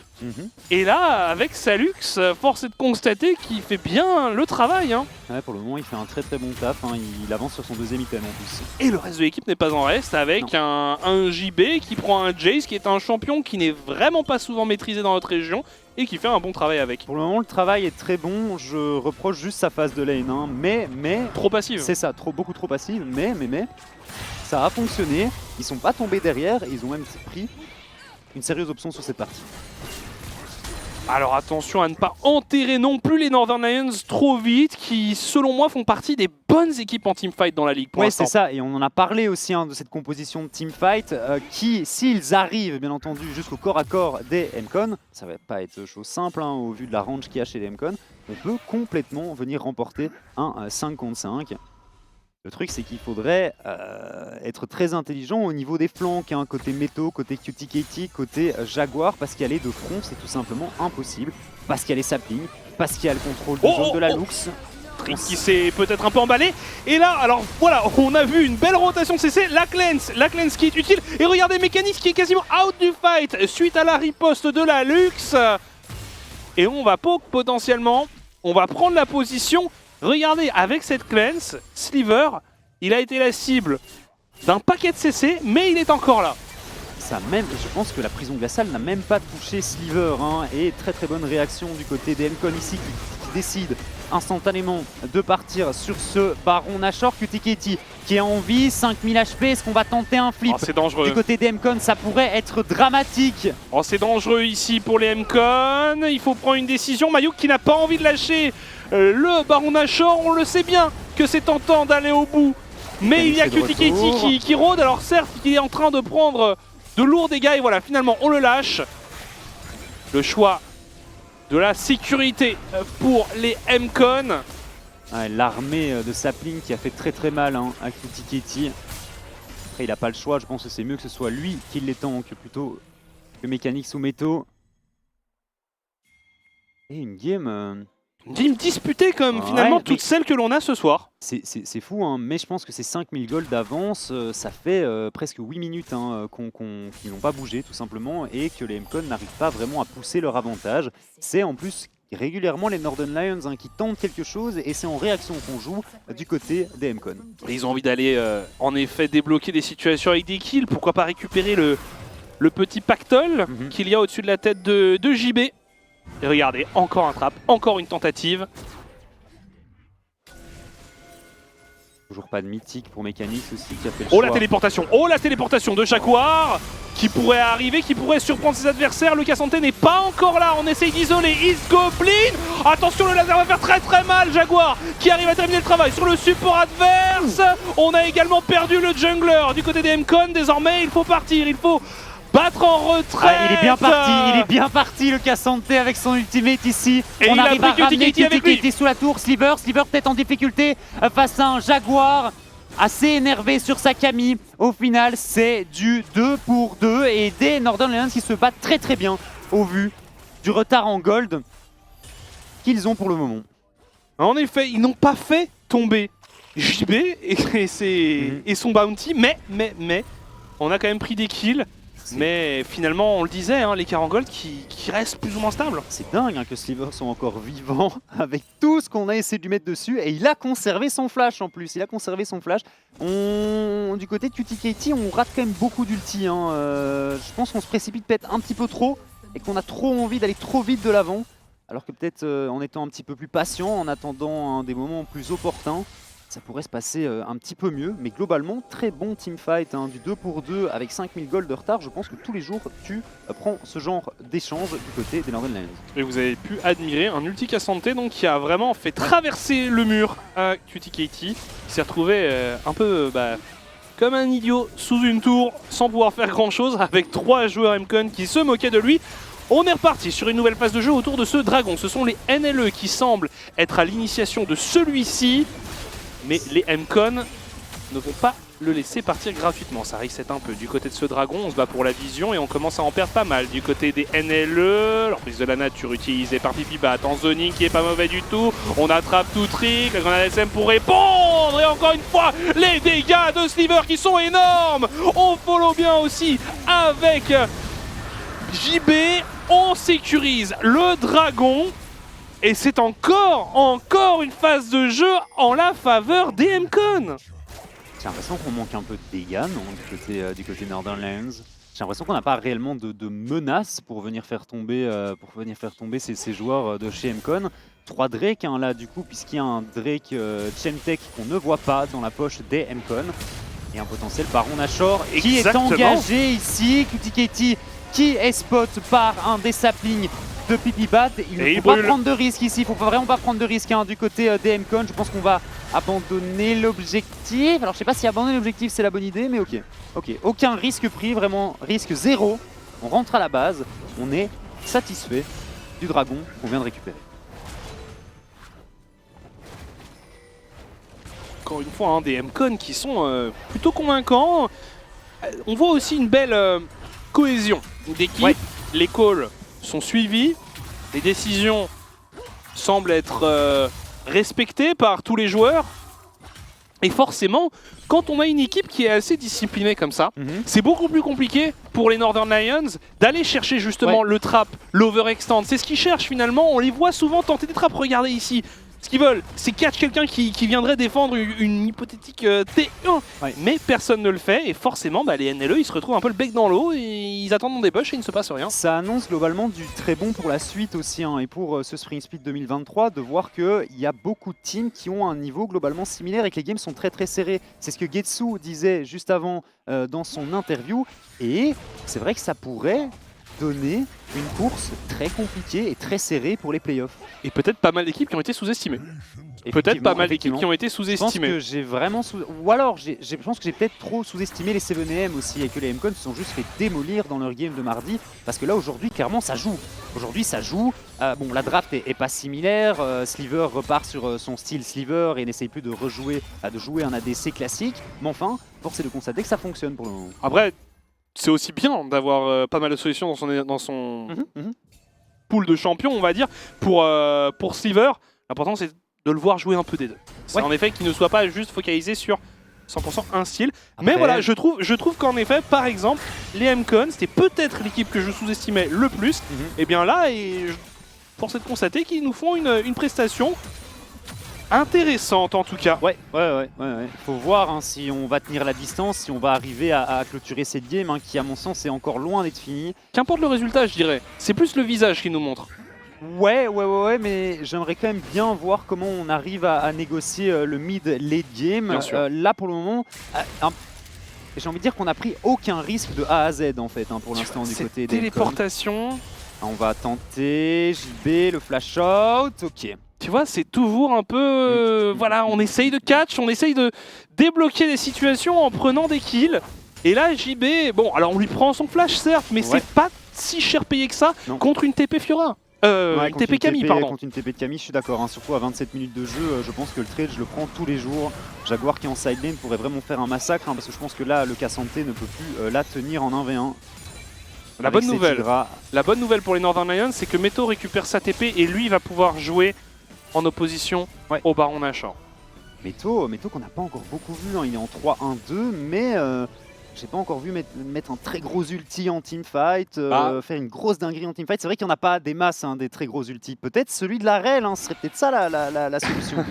Et là, avec Salux, force est de constater qu'il fait bien le travail. Ouais, pour le moment, il fait un très bon taf. Il avance sur son deuxième item en plus. Et le reste de l'équipe n'est pas en reste avec un JB qui prend un Jace qui est un champion qui n'est vraiment pas souvent maîtrisé dans notre région et qui fait un bon travail avec. Pour le moment, le travail est très bon. Je reproche juste sa phase de lane. Mais trop passive. C'est ça, beaucoup trop passive. Mais ça a fonctionné. Ils sont pas tombés derrière. Ils ont même pris une sérieuse option sur cette partie. Alors attention à ne pas enterrer non plus les Northern Lions trop vite, qui selon moi font partie des bonnes équipes en teamfight dans la ligue pour l'instant. Ouais, c'est ça, et on en a parlé aussi de cette composition de teamfight qui, s'ils arrivent bien entendu jusqu'au corps à corps des M-Con, ça va pas être chose simple au vu de la range qu'il y a chez les M-Con, on peut complètement venir remporter un 5 contre 5. Le truc, c'est qu'il faudrait être très intelligent au niveau des flancs, côté Meto, côté QTKT, côté Jaguar, parce qu'aller de front, c'est tout simplement impossible, parce qu'il y a les saplings, parce qu'il y a le contrôle de zone de la Lux. Trick qui s'est peut-être un peu emballé, et là, alors voilà, on a vu une belle rotation de CC, la cleanse qui est utile, et regardez Mécanisme qui est quasiment out du fight suite à la riposte de la Lux, et on va poke potentiellement, on va prendre la position. Regardez, avec cette cleanse, Sliver, il a été la cible d'un paquet de CC, mais il est encore là. ça même, je pense que la prison glaciale n'a même pas touché Sliver. Hein, et très très bonne réaction du côté des MCON ici qui décide instantanément de partir sur ce Baron Nashor. QTKT qui a envie, 5000 HP, est-ce qu'on va tenter un flip? Oh, c'est dangereux. Du côté des MCON, ça pourrait être dramatique. Oh, c'est dangereux ici pour les MCON. Il faut prendre une décision. Mayuk qui n'a pas envie de lâcher le Baron Nashor. On le sait bien que c'est tentant d'aller au bout. Mais il y a QTKT qui rôde. Alors certes, il est en train de prendre de lourds dégâts. Et voilà, finalement, on le lâche. Le choix de la sécurité pour les MCON. Ouais, l'armée de Sapling qui a fait très très mal hein, à QTKT. Après, il n'a pas le choix. Je pense que c'est mieux que ce soit lui qui les tank plutôt que Mécanique ou Métaux. Et une game... Une game disputée comme finalement toutes celles que l'on a ce soir. C'est fou, hein, mais je pense que ces 5000 gold d'avance, ça fait presque 8 minutes hein, qu'ils n'ont pas bougé tout simplement et que les MCON n'arrivent pas vraiment à pousser leur avantage. C'est en plus régulièrement les Northern Lions hein, qui tentent quelque chose et c'est en réaction qu'on joue du côté des MCON. Et ils ont envie d'aller en effet débloquer des situations avec des kills, pourquoi pas récupérer le petit pactole qu'il y a au-dessus de la tête de JB. Et regardez, encore un trap, encore une tentative. Toujours pas de mythique pour Mécanique aussi qui a fait le choix. Oh la téléportation de Jaguar qui pourrait arriver, qui pourrait surprendre ses adversaires. Le Cassante n'est pas encore là, on essaye d'isoler East Goblin. Attention, le laser va faire très très mal. Jaguar qui arrive à terminer le travail sur le support adverse. On a également perdu le jungler du côté des MCON. Désormais il faut partir, il faut battre en retraite. Il est bien parti le Cassante avec son ultimate ici. Et on arrive à ramener QTKT sous la tour. Sliver peut-être en difficulté face à un Jaguar. Assez énervé sur sa Camille. Au final, c'est du 2 pour 2 et des Northern Lions qui se battent très très bien au vu du retard en gold qu'ils ont pour le moment. En effet, ils n'ont pas fait tomber JB et son bounty, mais on a quand même pris des kills. Mais finalement, on le disait, hein, l'écart en gold qui reste plus ou moins stable. C'est dingue hein, que Sliver soit encore vivant avec tout ce qu'on a essayé de lui mettre dessus. Et il a conservé son flash en plus. Du côté de QTKT, on rate quand même beaucoup d'ulti. Hein. Je pense qu'on se précipite peut-être un petit peu trop et qu'on a trop envie d'aller trop vite de l'avant. Alors que peut-être en étant un petit peu plus patient, en attendant des moments plus opportuns, ça pourrait se passer un petit peu mieux, mais globalement, très bon teamfight, hein, du 2 pour 2 avec 5000 gold de retard. Je pense que tous les jours, tu prends ce genre d'échange du côté des Northern Lions. Et vous avez pu admirer un ulti Cassante donc, qui a vraiment fait traverser le mur à QTKT, qui s'est retrouvé un peu comme un idiot sous une tour, sans pouvoir faire grand chose, avec 3 joueurs MCON qui se moquaient de lui. On est reparti sur une nouvelle phase de jeu autour de ce dragon. Ce sont les NLE qui semblent être à l'initiation de celui-ci. Mais les MCON ne vont pas le laisser partir gratuitement. Ça reset un peu du côté de ce dragon. On se bat pour la vision et on commence à en perdre pas mal. Du côté des NLE, leur prise de la nature utilisée par Pipibat en zoning qui est pas mauvais du tout. On attrape tout trick. La grenade SM pour répondre. Et encore une fois, les dégâts de Sliver qui sont énormes. On follow bien aussi avec JB. On sécurise le dragon. Et c'est encore une phase de jeu en la faveur des MCON. J'ai l'impression qu'on manque un peu de dégâts non, du côté Northern Lions. J'ai l'impression qu'on n'a pas réellement de menaces pour venir faire tomber, ces joueurs de chez MCON. 3 Drake hein, là du coup, puisqu'il y a un Drake Chemtech qu'on ne voit pas dans la poche des MCON. Et un potentiel Baron Nashor qui est engagé ici. QTKT qui est spot par un des saplings de Pipibat. Il ne faut pas prendre de risque ici, il ne faut vraiment pas prendre de risque hein, du côté des MCON. Je pense qu'on va abandonner l'objectif. Alors je sais pas si abandonner l'objectif c'est la bonne idée, mais ok. Aucun risque pris, vraiment risque zéro. On rentre à la base, on est satisfait du dragon qu'on vient de récupérer. Encore une fois, hein, des MCON qui sont plutôt convaincants. On voit aussi une belle cohésion d'équipe. Ouais. Les calls sont suivis, les décisions semblent être respectées par tous les joueurs. Et forcément, quand on a une équipe qui est assez disciplinée comme ça, c'est beaucoup plus compliqué pour les Northern Lions d'aller chercher justement le trap, l'overextend. C'est ce qu'ils cherchent finalement, on les voit souvent tenter des traps. Regardez ici, Ce qu'ils veulent, c'est catch quelqu'un qui viendrait défendre une hypothétique T1. Ouais. Mais personne ne le fait et forcément les NLE ils se retrouvent un peu le bec dans l'eau et ils attendent dans des bush et il ne se passe rien. Ça annonce globalement du très bon pour la suite aussi hein, et pour ce Spring Split 2023 de voir qu'il y a beaucoup de teams qui ont un niveau globalement similaire et que les games sont très très serrés. C'est ce que Getsu disait juste avant dans son interview et c'est vrai que ça pourrait donner une course très compliquée et très serrée pour les playoffs. Et peut-être pas mal d'équipes qui ont été sous-estimées. Peut-être pas mal d'équipes qui ont été Je pense sous-estimées. que j'ai vraiment ou alors je pense que j'ai peut-être trop sous-estimé les 7M aussi et que les MCON se sont juste fait démolir dans leur game de mardi parce que là aujourd'hui clairement ça joue. Aujourd'hui ça joue. Bon la draft est pas similaire. Sliver repart sur son style Sliver et n'essaye plus de jouer un ADC classique. Mais enfin, force est de constater que ça fonctionne pour le moment. Après, c'est aussi bien d'avoir pas mal de solutions dans son pool de champions, on va dire, pour Sliver. L'important c'est de le voir jouer un peu des deux. C'est en effet qu'il ne soit pas juste focalisé sur 100% un style. Après... Mais voilà, je trouve qu'en effet, par exemple, les MCON, c'était peut-être l'équipe que je sous-estimais le plus. Et bien là, force est de constater qu'ils nous font une prestation intéressante en tout cas. Ouais. Faut voir hein, si on va tenir la distance, si on va arriver à clôturer cette game hein, qui à mon sens est encore loin d'être finie. Qu'importe le résultat, je dirais. C'est plus le visage qui nous montre. Ouais, mais j'aimerais quand même bien voir comment on arrive à négocier le mid-late game. Bien sûr. Là pour le moment, j'ai envie de dire qu'on a pris aucun risque de A à Z en fait hein, pour l'instant du côté des téléportation. On va tenter JB, le flash out, ok. Tu vois, c'est toujours un peu... voilà, on essaye de catch, on essaye de débloquer des situations en prenant des kills. Et là, JB, bon, alors on lui prend son flash certes, mais c'est pas si cher payé que ça contre une TP Fiora. Une TP Camille, pardon. Contre une TP de Camille, je suis d'accord. Hein, surtout à 27 minutes de jeu, je pense que le trade, je le prends tous les jours. Jaguar qui est en side lane pourrait vraiment faire un massacre, hein, parce que je pense que là, le Cassante ne peut plus la tenir en 1v1. La bonne nouvelle pour les Northern Lions, c'est que Meto récupère sa TP et lui va pouvoir jouer en opposition au Baron Nashor. Meto qu'on n'a pas encore beaucoup vu, hein. Il est en 3-1-2, mais j'ai pas encore vu mettre un très gros ulti en teamfight, faire une grosse dinguerie en teamfight. C'est vrai qu'il n'y en a pas des masses, hein, des très gros ultis. Peut-être celui de la Rel, hein, ce serait peut-être ça la solution.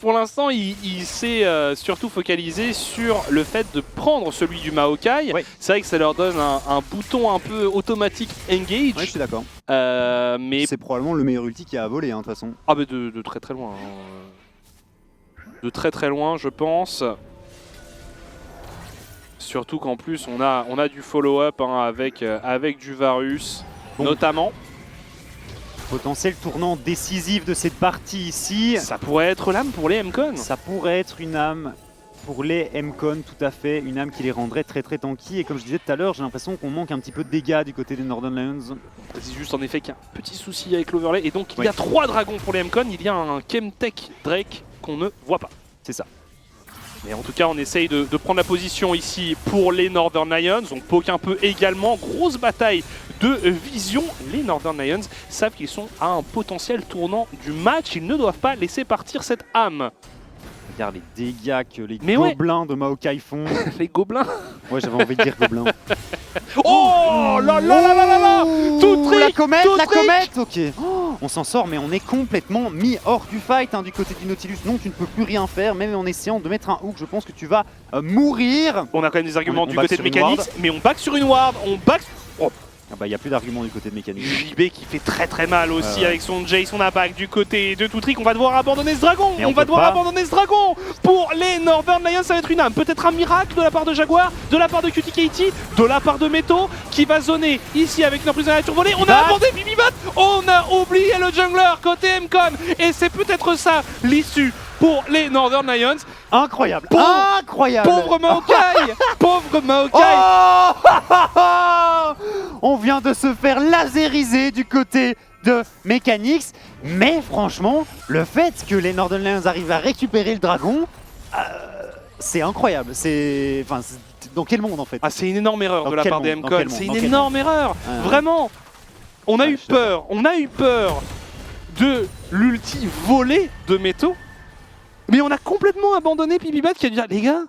Pour l'instant, il s'est surtout focalisé sur le fait de prendre celui du Maokai. C'est vrai que ça leur donne un bouton un peu automatique engage. Ouais, je suis d'accord. Mais c'est probablement le meilleur ulti qui a à voler, hein, de toute façon. Ah, mais de très très loin. De très très loin, je pense. Surtout qu'en plus, on a du follow-up hein, avec du Varus, notamment. Potentiel tournant décisif de cette partie ici. Ça pourrait être l'âme pour les MCON. Ça pourrait être une âme pour les MCON, tout à fait. Une âme qui les rendrait très très tanky. Et comme je disais tout à l'heure, j'ai l'impression qu'on manque un petit peu de dégâts du côté des Northern Lions. C'est juste en effet qu'il y a un petit souci avec l'overlay. Et donc il y a 3 dragons pour les MCON. Il y a un Chemtech Drake qu'on ne voit pas. C'est ça. Mais en tout cas, on essaye de prendre la position ici pour les Northern Lions. On poke un peu également. Grosse bataille de vision. Les Northern Lions savent qu'ils sont à un potentiel tournant du match. Ils ne doivent pas laisser partir cette âme. Regarde les dégâts que les gobelins de Maokai font. Les gobelins. Ouais, j'avais envie de dire gobelins. Oh là là là là là là. Tout trick, la comète, ok. Oh, on s'en sort, mais on est complètement mis hors du fight hein, du côté du Nautilus. Non, tu ne peux plus rien faire, même en essayant de mettre un hook. Je pense que tu vas mourir. On a quand même des arguments du côté de Mechanix, mais on back sur une ward, on back... Oh. Ah bah, y a plus d'arguments du côté de Mechanix. JB qui fait très très mal aussi avec son Jace, on a back du côté de Toutrick. On va devoir abandonner ce dragon. On va devoir abandonner ce dragon. Pour les Northern Lions, ça va être une âme. Peut-être un miracle de la part de Jaguar, de la part de QTKT, de la part de Meto qui va zoner ici avec une emprise de la nature volée. On a abandonné Bibibat. On a oublié le jungler côté MCON. Et c'est peut-être ça l'issue pour les Northern Lions. Incroyable. Incroyable. Pauvre Maokai. Pauvre Maokai. On vient de se faire laseriser du côté de Mechanix. Mais franchement, le fait que les Northern Lions arrivent à récupérer le dragon, c'est incroyable. Enfin, dans quel monde en fait? Ah, c'est une énorme erreur de la part des MCON. C'est une énorme erreur. Vraiment. On a eu peur. On a eu peur de l'ulti volé de Meto. Mais on a complètement abandonné Pipibat qui a dit les gars,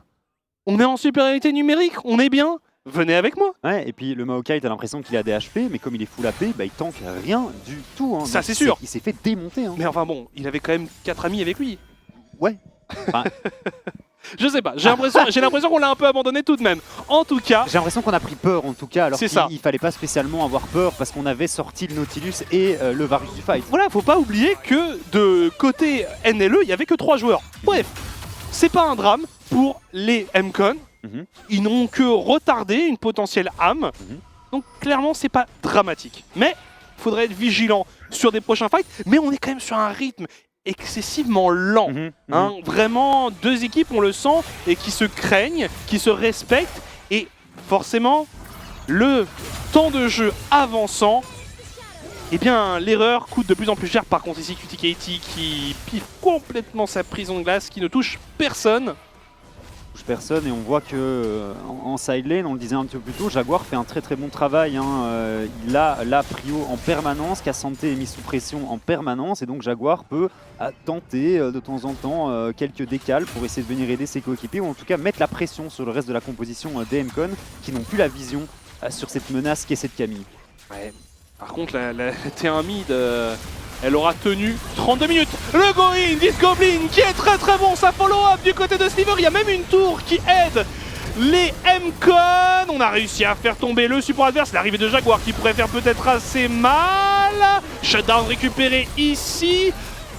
on est en supériorité numérique, on est bien. venez avec moi. Ouais, et puis le Maokai, t'as l'impression qu'il a des HP, mais comme il est full AP, bah, il tank rien du tout. Hein. Ça, Donc, c'est sûr. Il s'est fait démonter. Hein. Mais enfin bon, il avait quand même 4 amis avec lui. Ouais. Enfin, Je sais pas, j'ai l'impression qu'on l'a un peu abandonné tout de même. En tout cas, j'ai l'impression qu'on a pris peur en tout cas, alors C'est qu'il ça. il fallait pas spécialement avoir peur parce qu'on avait sorti le Nautilus et le Varus du fight. voilà, faut pas oublier que de côté NLE, il y avait que 3 joueurs. Bref, c'est pas un drame pour les MCon. Mhm. Ils n'ont que retardé une potentielle âme. Mhm. Donc clairement, c'est pas dramatique. Mais faudrait être vigilant sur des prochains fights. Mais on est quand même sur un rythme excessivement lent. Mhm, mhm. Hein, vraiment, deux équipes, on le sent, et qui se craignent, qui se respectent. Et forcément, le temps de jeu avançant, eh bien, l'erreur coûte de plus en plus cher. Par contre, ici, QTKT qui piffe complètement sa prison de glace, qui ne touche personne. Touche personne et on voit que en side lane, on le disait un petit peu plus tôt, Jaguar fait un très très bon travail. Hein. Il a la prio en permanence, Cassante est mis sous pression en permanence et donc Jaguar peut tenter de temps en temps quelques décales pour essayer de venir aider ses coéquipiers ou en tout cas mettre la pression sur le reste de la composition des MCon qui n'ont plus la vision sur cette menace qu'est cette Camille. Ouais. Par contre, la T1 mid, elle aura tenu 32 minutes. Le go-in d'Isgoblin qui est très très bon. Ça follow-up du côté de Sliver. Il y a même une tour qui aide les MCon. On a réussi à faire tomber le support adverse. L'arrivée de Jaguar qui pourrait faire peut-être assez mal. Shutdown récupéré ici.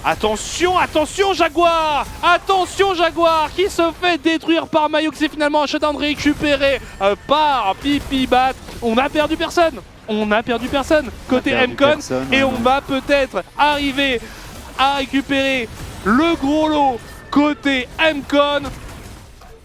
Attention, attention Jaguar! Attention Jaguar qui se fait détruire par Mayuk. C'est finalement un shutdown récupéré par Pipibat. On a perdu personne. On a perdu personne côté MCon et on va peut-être arriver à récupérer le gros lot côté MCon.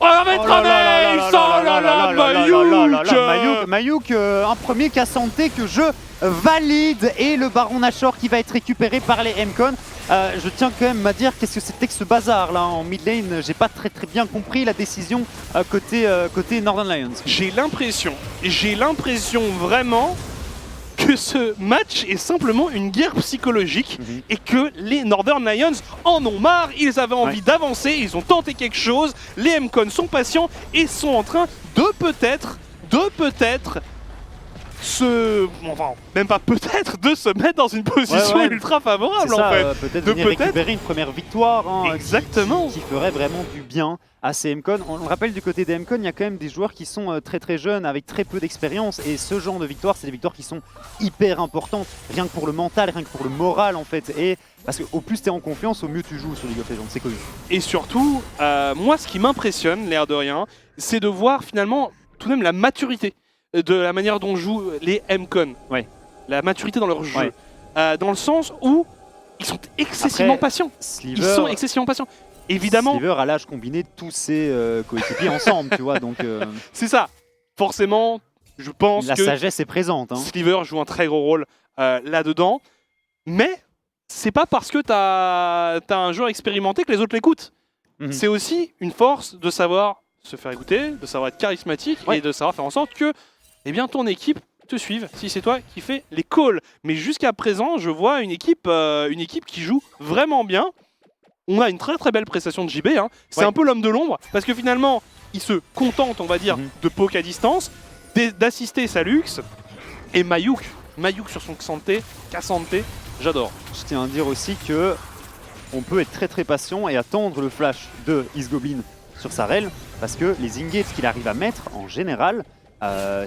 On va mettre un ace! Oh là là, Mayuk, un premier Cassante que je valide et le Baron Nashor qui va être récupéré par les MCon. Je tiens quand même à dire qu'est-ce que c'était que ce bazar là en mid lane. J'ai pas très bien compris la décision côté Northern Lions. J'ai l'impression vraiment que ce match est simplement une guerre psychologique et que les Northern Lions en ont marre, ils avaient envie d'avancer, ils ont tenté quelque chose, les MCon sont patients et sont en train de peut-être de se mettre dans une position ultra favorable ça, en fait. Peut-être venir récupérer une première victoire hein, exactement. Qui ferait vraiment du bien à ces MCon. On le rappelle du côté des MCon, il y a quand même des joueurs qui sont très très jeunes avec très peu d'expérience et ce genre de victoires, c'est des victoires qui sont hyper importantes, rien que pour le mental, rien que pour le moral en fait. Et parce qu'au plus tu es en confiance, au mieux tu joues sur League of Legends, c'est connu. Et surtout, moi ce qui m'impressionne, l'air de rien, c'est de voir finalement tout de même la maturité de la manière dont jouent les MCon. Ouais. La maturité dans leur jeu. Dans le sens où ils sont excessivement patients. Sliver, ils sont excessivement patients. Évidemment. Sliver a l'âge combiné de tous ses coéquipiers ensemble, tu vois. Donc c'est ça. Forcément, je pense la que sagesse est présente. Hein. Sliver joue un très gros rôle là-dedans. Mais c'est pas parce que t'as un joueur expérimenté que les autres l'écoutent. C'est aussi une force de savoir se faire écouter, de savoir être charismatique et de savoir faire en sorte que eh bien, ton équipe te suive si c'est toi qui fais les calls. Mais jusqu'à présent, je vois une équipe qui joue vraiment bien. On a une très très belle prestation de JB. Hein. C'est un peu l'homme de l'ombre parce que finalement, il se contente, on va dire, de poke à distance, d'assister sa luxe. Et Mayuk sur son Cassante, j'adore. Je tiens à dire aussi que on peut être très très patient et attendre le flash de Isgoblin sur sa rel parce que les ingates qu'il arrive à mettre en général,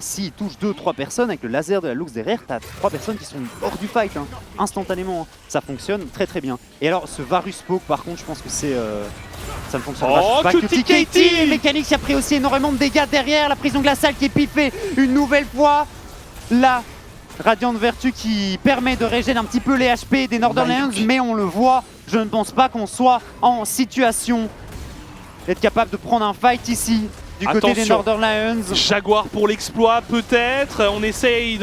s'il touche 2-3 personnes avec le laser de la Lux derrière, t'as 3 personnes qui sont hors du fight, hein, instantanément. Hein. Ça fonctionne très très bien. Et alors ce Varus Poke par contre, je pense que c'est... ça ne fonctionne pas. QTKT Mécanique qui a pris aussi énormément de dégâts derrière, la prison glaciale qui est piffée une nouvelle fois. La Radiant Vertu qui permet de régénérer un petit peu les HP des Northern Lions, mais on le voit, je ne pense pas qu'on soit en situation d'être capable de prendre un fight ici. Du côté des Northern Lions. Jaguar pour l'exploit peut-être. On essaye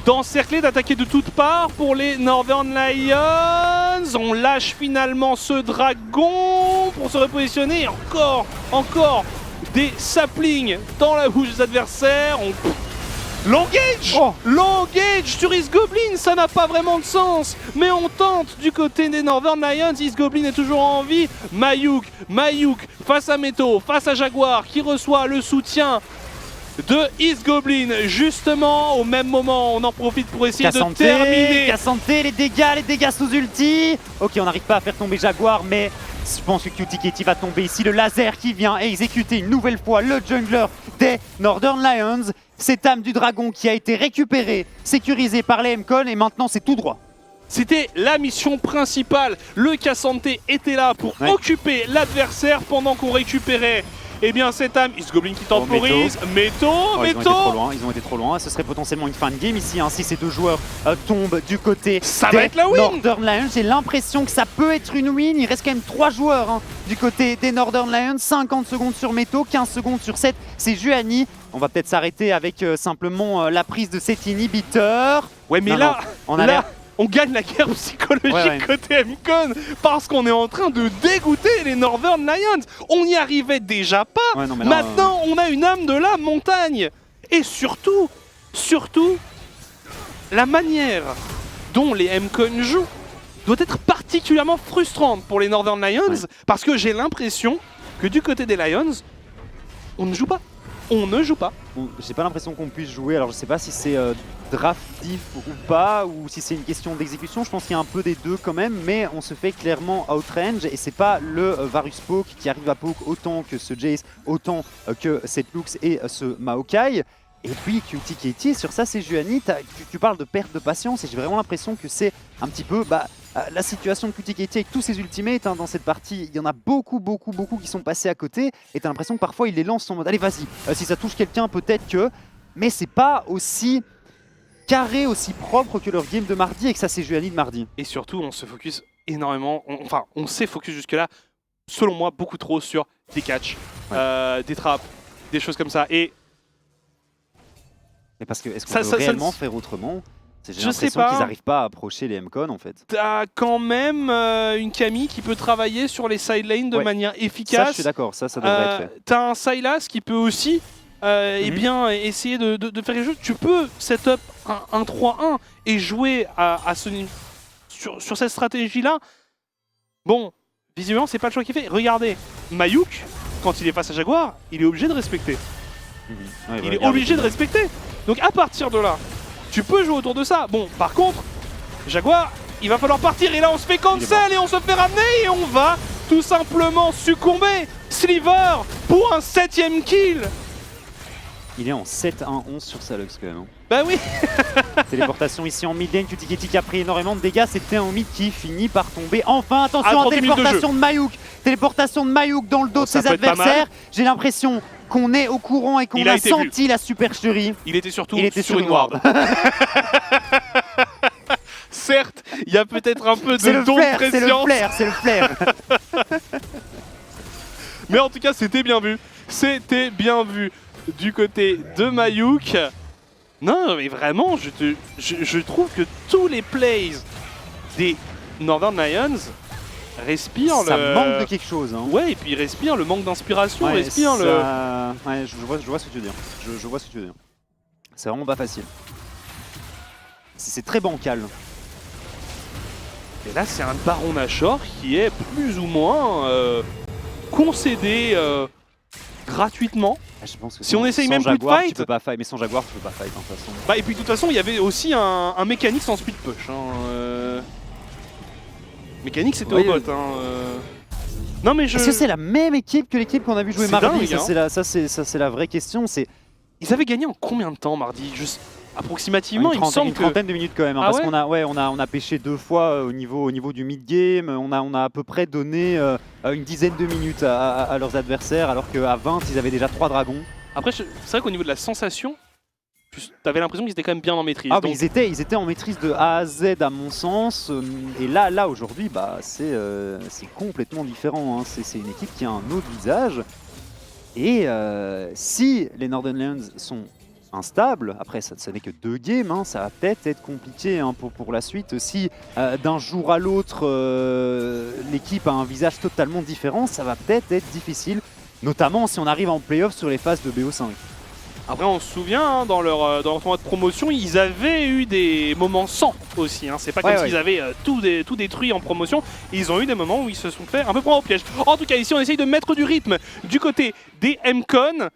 d'encercler, d'attaquer de toutes parts pour les Northern Lions. On lâche finalement ce dragon pour se repositionner. Encore des saplings dans la bouche des adversaires. L'engage L'engage sur Isgoblin, ça n'a pas vraiment de sens. Mais on tente du côté des Northern Lions. Isgoblin est toujours en vie. Mayuk face à Meto, face à Jaguar qui reçoit le soutien de East Goblin. Justement, au même moment, on en profite pour essayer de terminer. Cassante, les dégâts sous ulti. Ok, on n'arrive pas à faire tomber Jaguar, mais je pense que QTKT va tomber ici. Le laser qui vient exécuter une nouvelle fois le jungler des Northern Lions. C'est âme du dragon qui a été récupéré, sécurisé par les MCON et maintenant c'est tout droit. C'était la mission principale. Le Cassante était là pour occuper l'adversaire pendant qu'on récupérait cette âme. East Goblin qui temporise. Métaux. Ils ont été trop loin. Ce serait potentiellement une fin de game ici. Si ces deux joueurs tombent du côté va être la win. Northern Lions, j'ai l'impression que ça peut être une win. Il reste quand même 3 joueurs du côté des Northern Lions. 50 secondes sur Métaux, 15 secondes sur 7. C'est Juani. On va peut-être s'arrêter avec simplement la prise de cet inhibiteur. Ouais, mais on gagne la guerre psychologique côté MCON parce qu'on est en train de dégoûter les Northern Lions. On n'y arrivait déjà pas. Maintenant, on a une âme de la montagne. Et surtout, la manière dont les MCON jouent doit être particulièrement frustrante pour les Northern Lions parce que j'ai l'impression que du côté des Lions, on ne joue pas. J'ai pas l'impression qu'on puisse jouer, alors je sais pas si c'est draftif ou pas, ou si c'est une question d'exécution, je pense qu'il y a un peu des deux quand même, mais on se fait clairement outrange et c'est pas le Varus Poke qui arrive à poke autant que ce Jace, autant que cette Lux et ce Maokai. Et puis QTKT, sur ça c'est Juani, tu parles de perte de patience et j'ai vraiment l'impression que c'est un petit peu la situation de QTKT avec tous ses ultimates dans cette partie. Il y en a beaucoup qui sont passés à côté et t'as l'impression que parfois il les lance en mode allez vas-y, si ça touche quelqu'un peut-être que... Mais c'est pas aussi carré, aussi propre que leur game de mardi et que ça c'est Juani de mardi. Et surtout on se focus énormément, on s'est focus jusque là, selon moi beaucoup trop sur des catchs, des trappes, des choses comme ça. Et mais parce que est-ce qu'on peut réellement faire autrement? J'ai l'impression qu'ils n'arrivent pas à approcher les MCON en fait. T'as quand même une Camille qui peut travailler sur les side lanes de manière efficace. Ça je suis d'accord, ça devrait être fait. T'as un Sylas qui peut aussi essayer de faire les jeux. Tu peux set up un 3-1 et jouer sur cette stratégie-là. Bon, visiblement c'est pas le choix qu'il fait. Regardez, Mayuk, quand il est face à Jaguar, il est obligé de respecter. Il est obligé de respecter. Donc à partir de là, tu peux jouer autour de ça. Bon, par contre, Jaguar, il va falloir partir. Et là, on se fait cancel et on se fait ramener. Et on va tout simplement succomber. Sliver pour un 7ème kill. Il est en 7-1-11 sur sa Lux quand même. Bah oui. Téléportation ici en mid lane. QTKT qui a pris énormément de dégâts. C'était un mid qui finit par tomber. Enfin, attention à téléportation de Mayuk. Téléportation de Mayuk dans le dos de ses adversaires. J'ai l'impression qu'on est au courant et qu'on a senti la supercherie. Il était surtout sur une ward. Certes, il y a peut-être un peu de don de pression. C'est le flair. Mais en tout cas, c'était bien vu. C'était bien vu du côté de Mayuk. Non, mais vraiment, je trouve que tous les plays des Northern Lions respire ça manque de quelque chose. Ouais, et puis respire le manque d'inspiration, Ouais, je vois ce que tu veux dire. Je vois ce que tu veux dire. C'est vraiment pas facile. C'est très bancal. Et là, c'est un Baron Nashor qui est plus ou moins concédé gratuitement. Je pense que si on essaye même plus de fight, tu peux pas fight, mais sans Jaguar, tu peux pas fight de toute façon. Bah, et puis de toute façon, il y avait aussi un mécanique sans speed push. Mécanique, c'était au bot. Non, mais est-ce que c'est la même équipe que l'équipe qu'on a vu jouer mardi? Ça, c'est la vraie question. Ils avaient gagné en combien de temps mardi? Juste approximativement, il me semble une trentaine de minutes quand même. Parce qu'on a pêché 2 fois au niveau du mid-game. On a à peu près donné une dizaine de minutes à leurs adversaires, alors qu'à 20, ils avaient déjà 3 dragons. Après, c'est vrai qu'au niveau de la sensation, t'avais l'impression qu'ils étaient quand même bien en maîtrise. Ah, donc... mais ils étaient en maîtrise de A à Z à mon sens. Et là aujourd'hui, c'est complètement différent. C'est une équipe qui a un autre visage. Et si les Northern Lions sont instables, après ça n'est que 2 games, ça va peut-être être compliqué pour la suite. Si d'un jour à l'autre, l'équipe a un visage totalement différent, ça va peut-être être difficile. Notamment si on arrive en playoff sur les phases de BO5. Après, on se souvient, dans leur tournoi de promotion, ils avaient eu des moments sans aussi. C'est pas comme s'ils avaient tout détruit en promotion. Ils ont eu des moments où ils se sont fait un peu prendre au piège. En tout cas, ici, on essaye de mettre du rythme du côté des MCON.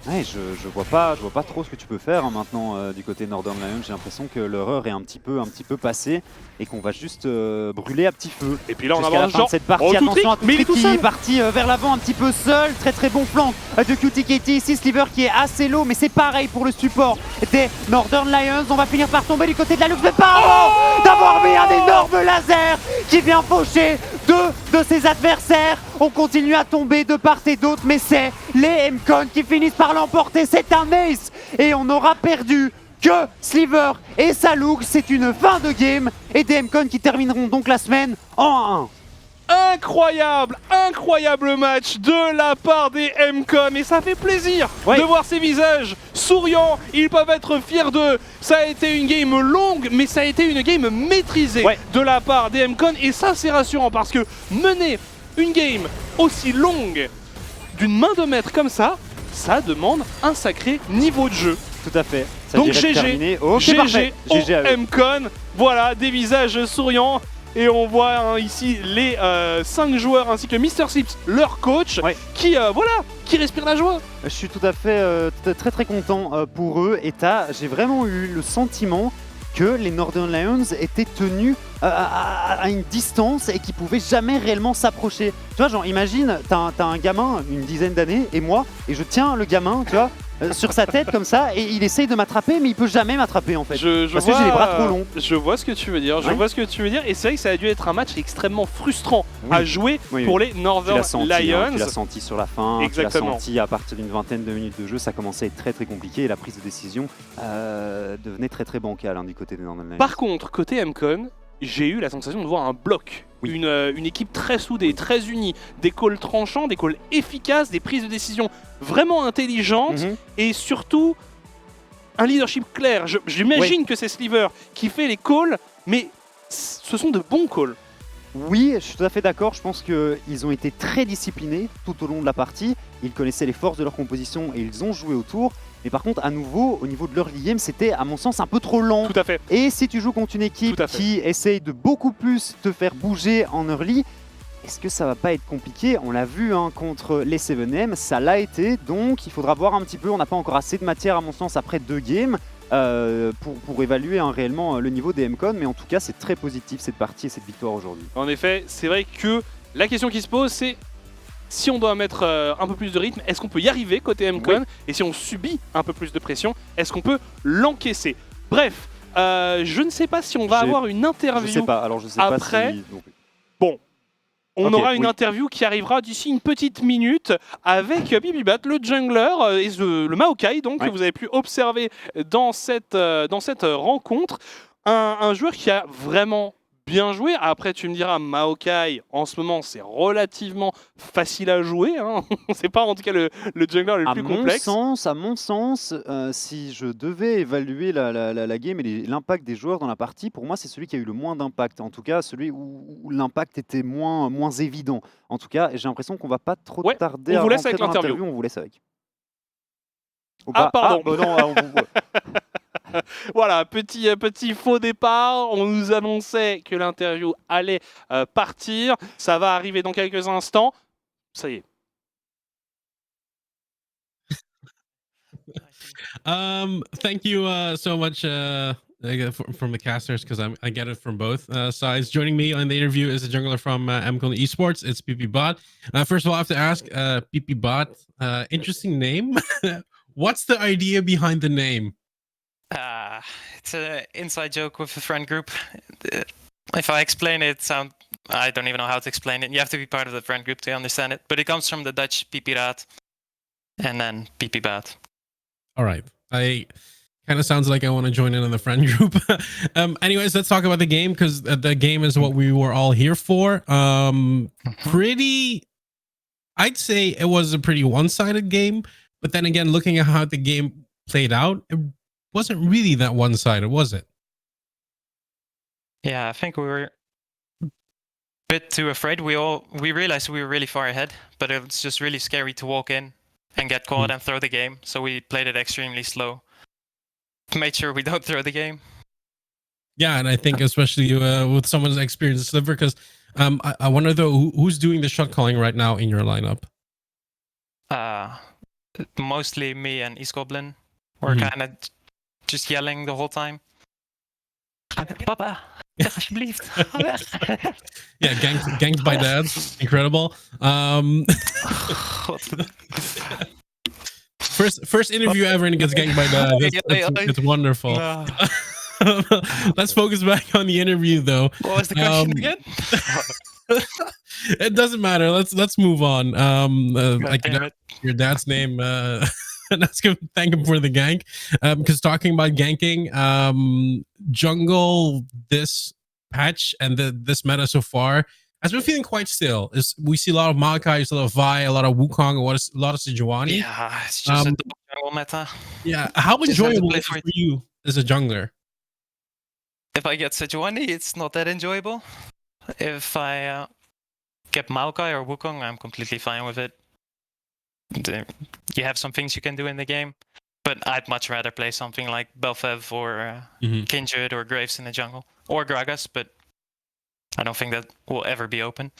Ouais, je vois pas trop ce que tu peux faire hein, maintenant du côté Northern Lions. J'ai l'impression que l'horreur est un petit peu passée et qu'on va juste brûler à petit feu. Et puis là, on Jusqu'à a la un fin genre. de cette partie. Oh, tout Attention à mais il est Toutrik tout qui est seul. parti vers l'avant un petit peu seul. Très bon flanc de QTKT ici. Sliver qui est assez low, mais c'est pareil pour le support des Northern Lions. On va finir par tomber du côté de la Lux, mais pas avant d'avoir mis un énorme laser qui vient faucher deux de ses adversaires. On continue à tomber de part et d'autre, mais c'est les MCON qui finissent par l'emporter. C'est un ace et on aura perdu que Sliver et Salouk. C'est une fin de game et des MCON qui termineront donc la semaine en 1-1. Incroyable match de la part des MCON et ça fait plaisir Ouais. de voir ces visages souriants, ils peuvent être fiers d'eux. Ça a été une game longue mais ça a été une game maîtrisée de la part des MCON et ça c'est rassurant parce que mener une game aussi longue d'une main de maître comme ça demande un sacré niveau de jeu. Tout à fait. Ça Donc dirait de GG, terminer. Ok, GG parfait. GG à eux. au MCON, voilà des visages souriants. Et on voit hein, ici les 5 joueurs ainsi que Mr. Slips, leur coach, qui respire la joie. Je suis tout à fait très content pour eux et j'ai vraiment eu le sentiment que les Northern Lions étaient tenus à une distance et qu'ils pouvaient jamais réellement s'approcher. Tu vois, genre imagine, t'as un gamin, une dizaine d'années, et moi, et je tiens le gamin, tu vois, sur sa tête comme ça, et il essaye de m'attraper, mais il peut jamais m'attraper en fait. Parce que j'ai les bras trop longs. Je vois ce que tu veux dire, et c'est vrai que ça a dû être un match extrêmement frustrant à jouer pour les Northern Lions. Tu l'as senti sur la fin, Exactement. tu l'as senti à partir d'une vingtaine de minutes de jeu, ça commençait à être très compliqué et la prise de décision devenait très bancale hein, du côté des Northern Lions. Par contre, côté MCON, j'ai eu la sensation de voir un bloc, une équipe très soudée, très unie, des calls tranchants, des calls efficaces, des prises de décision vraiment intelligentes et surtout un leadership clair. J'imagine que c'est Sliver qui fait les calls, mais ce sont de bons calls. Oui, je suis tout à fait d'accord. Je pense qu'ils ont été très disciplinés tout au long de la partie. Ils connaissaient les forces de leur composition et ils ont joué autour. Mais par contre, à nouveau, au niveau de leur game, c'était à mon sens un peu trop lent. Tout à fait. Et si tu joues contre une équipe qui essaye de beaucoup plus te faire bouger en early, est-ce que ça va pas être compliqué? On l'a vu hein, contre les 7M, ça l'a été. Donc il faudra voir un petit peu. On n'a pas encore assez de matière à mon sens après 2 games. Pour évaluer hein, réellement le niveau des MCON, mais en tout cas c'est très positif cette partie et cette victoire aujourd'hui. En effet, c'est vrai que la question qui se pose c'est si on doit mettre un peu plus de rythme, est-ce qu'on peut y arriver côté MCON? Et si on subit un peu plus de pression, est-ce qu'on peut l'encaisser? Bref, je ne sais pas si on va avoir une interview. Je sais pas, alors je sais après. Pas si... Bon. On aura une interview qui arrivera d'ici une petite minute avec Bibibat, le jungler et le Maokai donc, que vous avez pu observer dans cette rencontre. Un joueur qui a vraiment bien joué. Après, tu me diras, Maokai, en ce moment, c'est relativement facile à jouer. Hein. C'est pas en tout cas le jungler le plus complexe. À mon sens, si je devais évaluer la game et l'impact des joueurs dans la partie, pour moi, c'est celui qui a eu le moins d'impact. En tout cas, celui où l'impact était moins évident. En tout cas, j'ai l'impression qu'on va pas trop tarder à rentrer dans l'interview. On vous laisse avec. Pardon. Non, Voilà, petit faux départ. On nous annonçait que l'interview allait partir. Ça va arriver dans quelques instants. Ça y est. Thank you so much from the casters because I get it from both sides. Joining me on the interview is a jungler from MCON Esports. It's PPBot. First of all, I have to ask PPBot, interesting name. What's the idea behind the name? It's an inside joke with a friend group. If I explain it, I don't even know how to explain it. You have to be part of the friend group to understand it. But it comes from the Dutch Pipirat and then PPBot. All right. I kind of sounds like I want to join in on the friend group. Anyways, let's talk about the game because the game is what we were all here for. I'd say it was a pretty one-sided game. But then again, looking at how the game played out, it wasn't really that one-sided, was it? Yeah, I think we were a bit too afraid. We realized we were really far ahead, but it was just really scary to walk in and get caught and throw the game. So we played it extremely slow. Made sure we don't throw the game. Yeah, and I think especially with someone's experience as Sliver, because I wonder though, who's doing the shot calling right now in your lineup? mostly me and East Goblin were Mhm. kind of just yelling the whole time. Papa, weg alsjeblieft. Ga weg. Yeah, ganked by dads. Incredible. God. First interview ever and it gets ganked by dads. That's wonderful. No. Let's focus back on the interview though. What was the question again? It doesn't matter. Let's move on. God damn it. Your dad's name. Let's thank him for the gank. Because talking about ganking, jungle this patch and this meta so far has been feeling quite still. We see a lot of Maokai, a lot of Vi, a lot of Wukong, a lot of Sejuani. Yeah, it's just a dog jungle meta. Yeah, how Just have to enjoyable play is for it it. for you as a jungler? If I get Sejuani, it's not that enjoyable. If I get Maokai or Wukong, I'm completely fine with it. You have some things you can do in the game, but I'd much rather play something like Bel'Thev or Kindred or Graves in the jungle, or Gragas, but I don't think that will ever be open.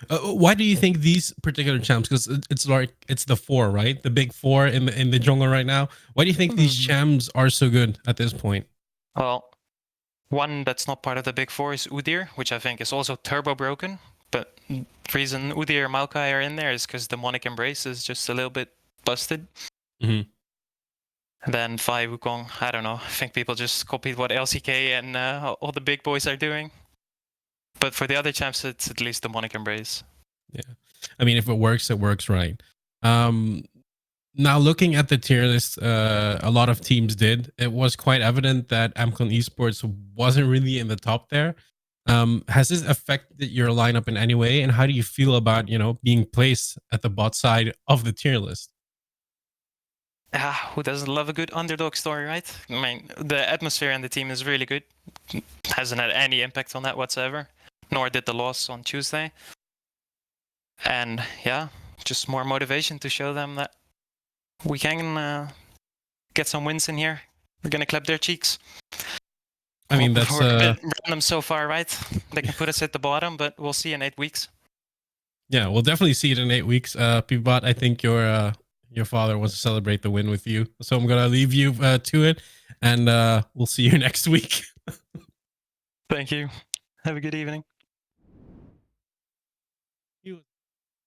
Why do you think these particular champs? Because it's the four, right? The big four in the jungle right now. Why do you think these champs are so good at this point? Well, one that's not part of the big four is Udyr, which I think is also turbo broken. But the reason Udyr and Maokai are in there is because Demonic Embrace is just a little bit busted. Mhm. And then Vi Wukong, I don't know. I think people just copied what LCK and all the big boys are doing. But for the other champs, it's at least Demonic Embrace. Yeah, I mean, if it works right. Now looking at the tier list, a lot of teams did. It was quite evident that Amcon Esports wasn't really in the top there. Has this affected your lineup in any way, and how do you feel about being placed at the bot side of the tier list? Who doesn't love a good underdog story, right? I mean, the atmosphere and the team is really good. Hasn't had any impact on that whatsoever, nor did the loss on Tuesday. And yeah, just more motivation to show them that we can get some wins in here. We're gonna clap their cheeks. I mean, that's We're a bit random so far, right? They can put us at the bottom, but we'll see in 8 weeks. Yeah, we'll definitely see it in 8 weeks. Pibot, I think your father wants to celebrate the win with you, so I'm gonna leave you to it, and we'll see you next week. Thank you. Have a good evening.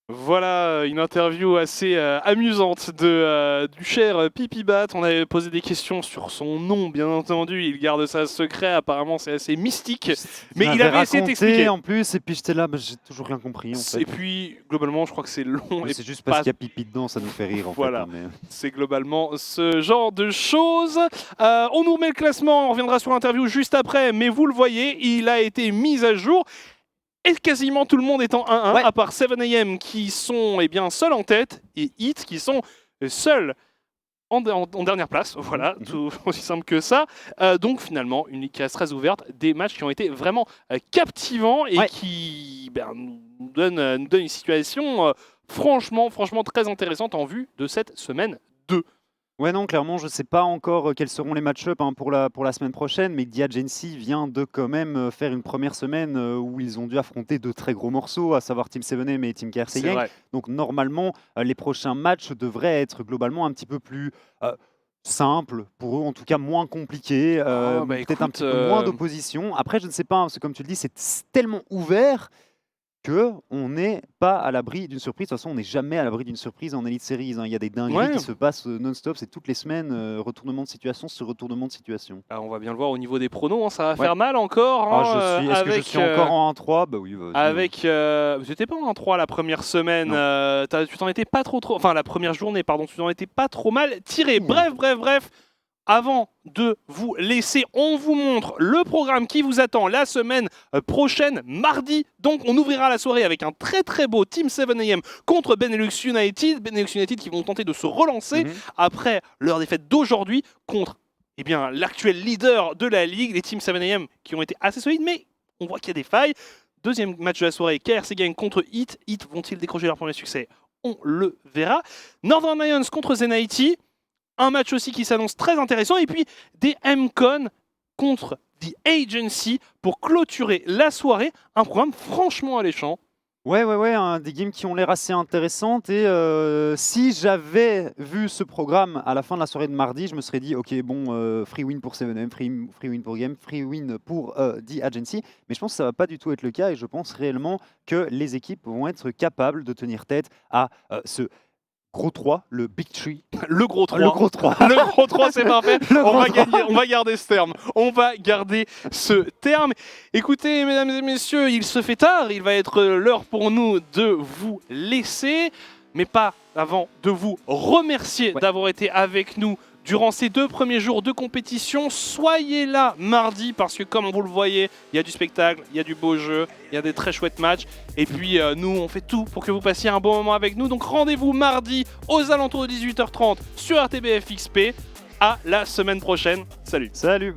Voilà une interview assez amusante du cher Pipibat. On avait posé des questions sur son nom, bien entendu. Il garde ça secret. Apparemment, c'est assez mystique. Mais il avait essayé d'expliquer. En plus, et puis j'étais là, j'ai toujours rien compris. En fait. Et puis, globalement, je crois que c'est long. C'est juste parce qu'il y a pipi dedans, ça nous fait rire. Voilà. En fait, mais... C'est globalement ce genre de choses. On nous remet le classement. On reviendra sur l'interview juste après. Mais vous le voyez, il a été mis à jour. Et quasiment tout le monde est en 1-1, à part 7am qui sont seuls en tête et Hit qui sont seuls en dernière place. Voilà, tout aussi simple que ça. Donc finalement, une ligue qui reste très ouverte, des matchs qui ont été vraiment captivants et qui nous donnent une situation franchement très intéressante en vue de cette semaine 2. Ouais, non, clairement, je ne sais pas encore quels seront les match-ups pour la semaine prochaine, mais Dia Agency vient de quand même faire une première semaine où ils ont dû affronter de très gros morceaux, à savoir Team 7M et Team KRC Gang. Donc normalement, les prochains matchs devraient être globalement un petit peu plus simples pour eux, en tout cas moins compliqués, peut-être un petit peu moins d'opposition. Après, je ne sais pas, parce que comme tu le dis, c'est tellement ouvert qu'on n'est pas à l'abri d'une surprise. De toute façon, on n'est jamais à l'abri d'une surprise en Elite Series. Il y a des dingueries qui se passent non-stop. C'est toutes les semaines, retournement de situation sur retournement de situation. Alors, on va bien le voir au niveau des pronos. Ça va faire mal encore. Est-ce que je suis encore en 1-3 ? Bah oui. J'étais pas en 1-3 la première semaine. Tu t'en étais pas trop... Enfin, la première journée, pardon. Tu t'en étais pas trop mal tiré. Bref. Avant de vous laisser, on vous montre le programme qui vous attend la semaine prochaine, mardi. Donc, on ouvrira la soirée avec un très beau Team 7am contre Benelux United. Benelux United qui vont tenter de se relancer après leur défaite d'aujourd'hui contre l'actuel leader de la ligue, les Team 7am qui ont été assez solides, mais on voit qu'il y a des failles. Deuxième match de la soirée, KRC Gang contre Hit. Hit vont-ils décrocher leur premier succès? On le verra. Northern Lions contre Zenity. Un match aussi qui s'annonce très intéressant. Et puis des Amcon contre The Agency pour clôturer la soirée. Un programme franchement alléchant. Ouais, hein, des games qui ont l'air assez intéressantes et si j'avais vu ce programme à la fin de la soirée de mardi, je me serais dit ok bon, free win pour 7M, free win pour Game, free win pour The Agency, mais je pense que ça va pas du tout être le cas et je pense réellement que les équipes vont être capables de tenir tête à ce gros 3, le Big 3. Le gros 3. Le gros 3. Le gros 3, c'est parfait. Le On gros va, 3. on va garder ce terme. On va garder ce terme. Écoutez, mesdames et messieurs, il se fait tard. Il va être l'heure pour nous de vous laisser. Mais pas avant de vous remercier d'avoir été avec nous durant ces 2 premiers jours de compétition. Soyez là mardi parce que comme vous le voyez, il y a du spectacle, il y a du beau jeu, il y a des très chouettes matchs. Et puis nous, on fait tout pour que vous passiez un bon moment avec nous. Donc rendez-vous mardi aux alentours de 18h30 sur RTBF XP. À la semaine prochaine. Salut. Salut.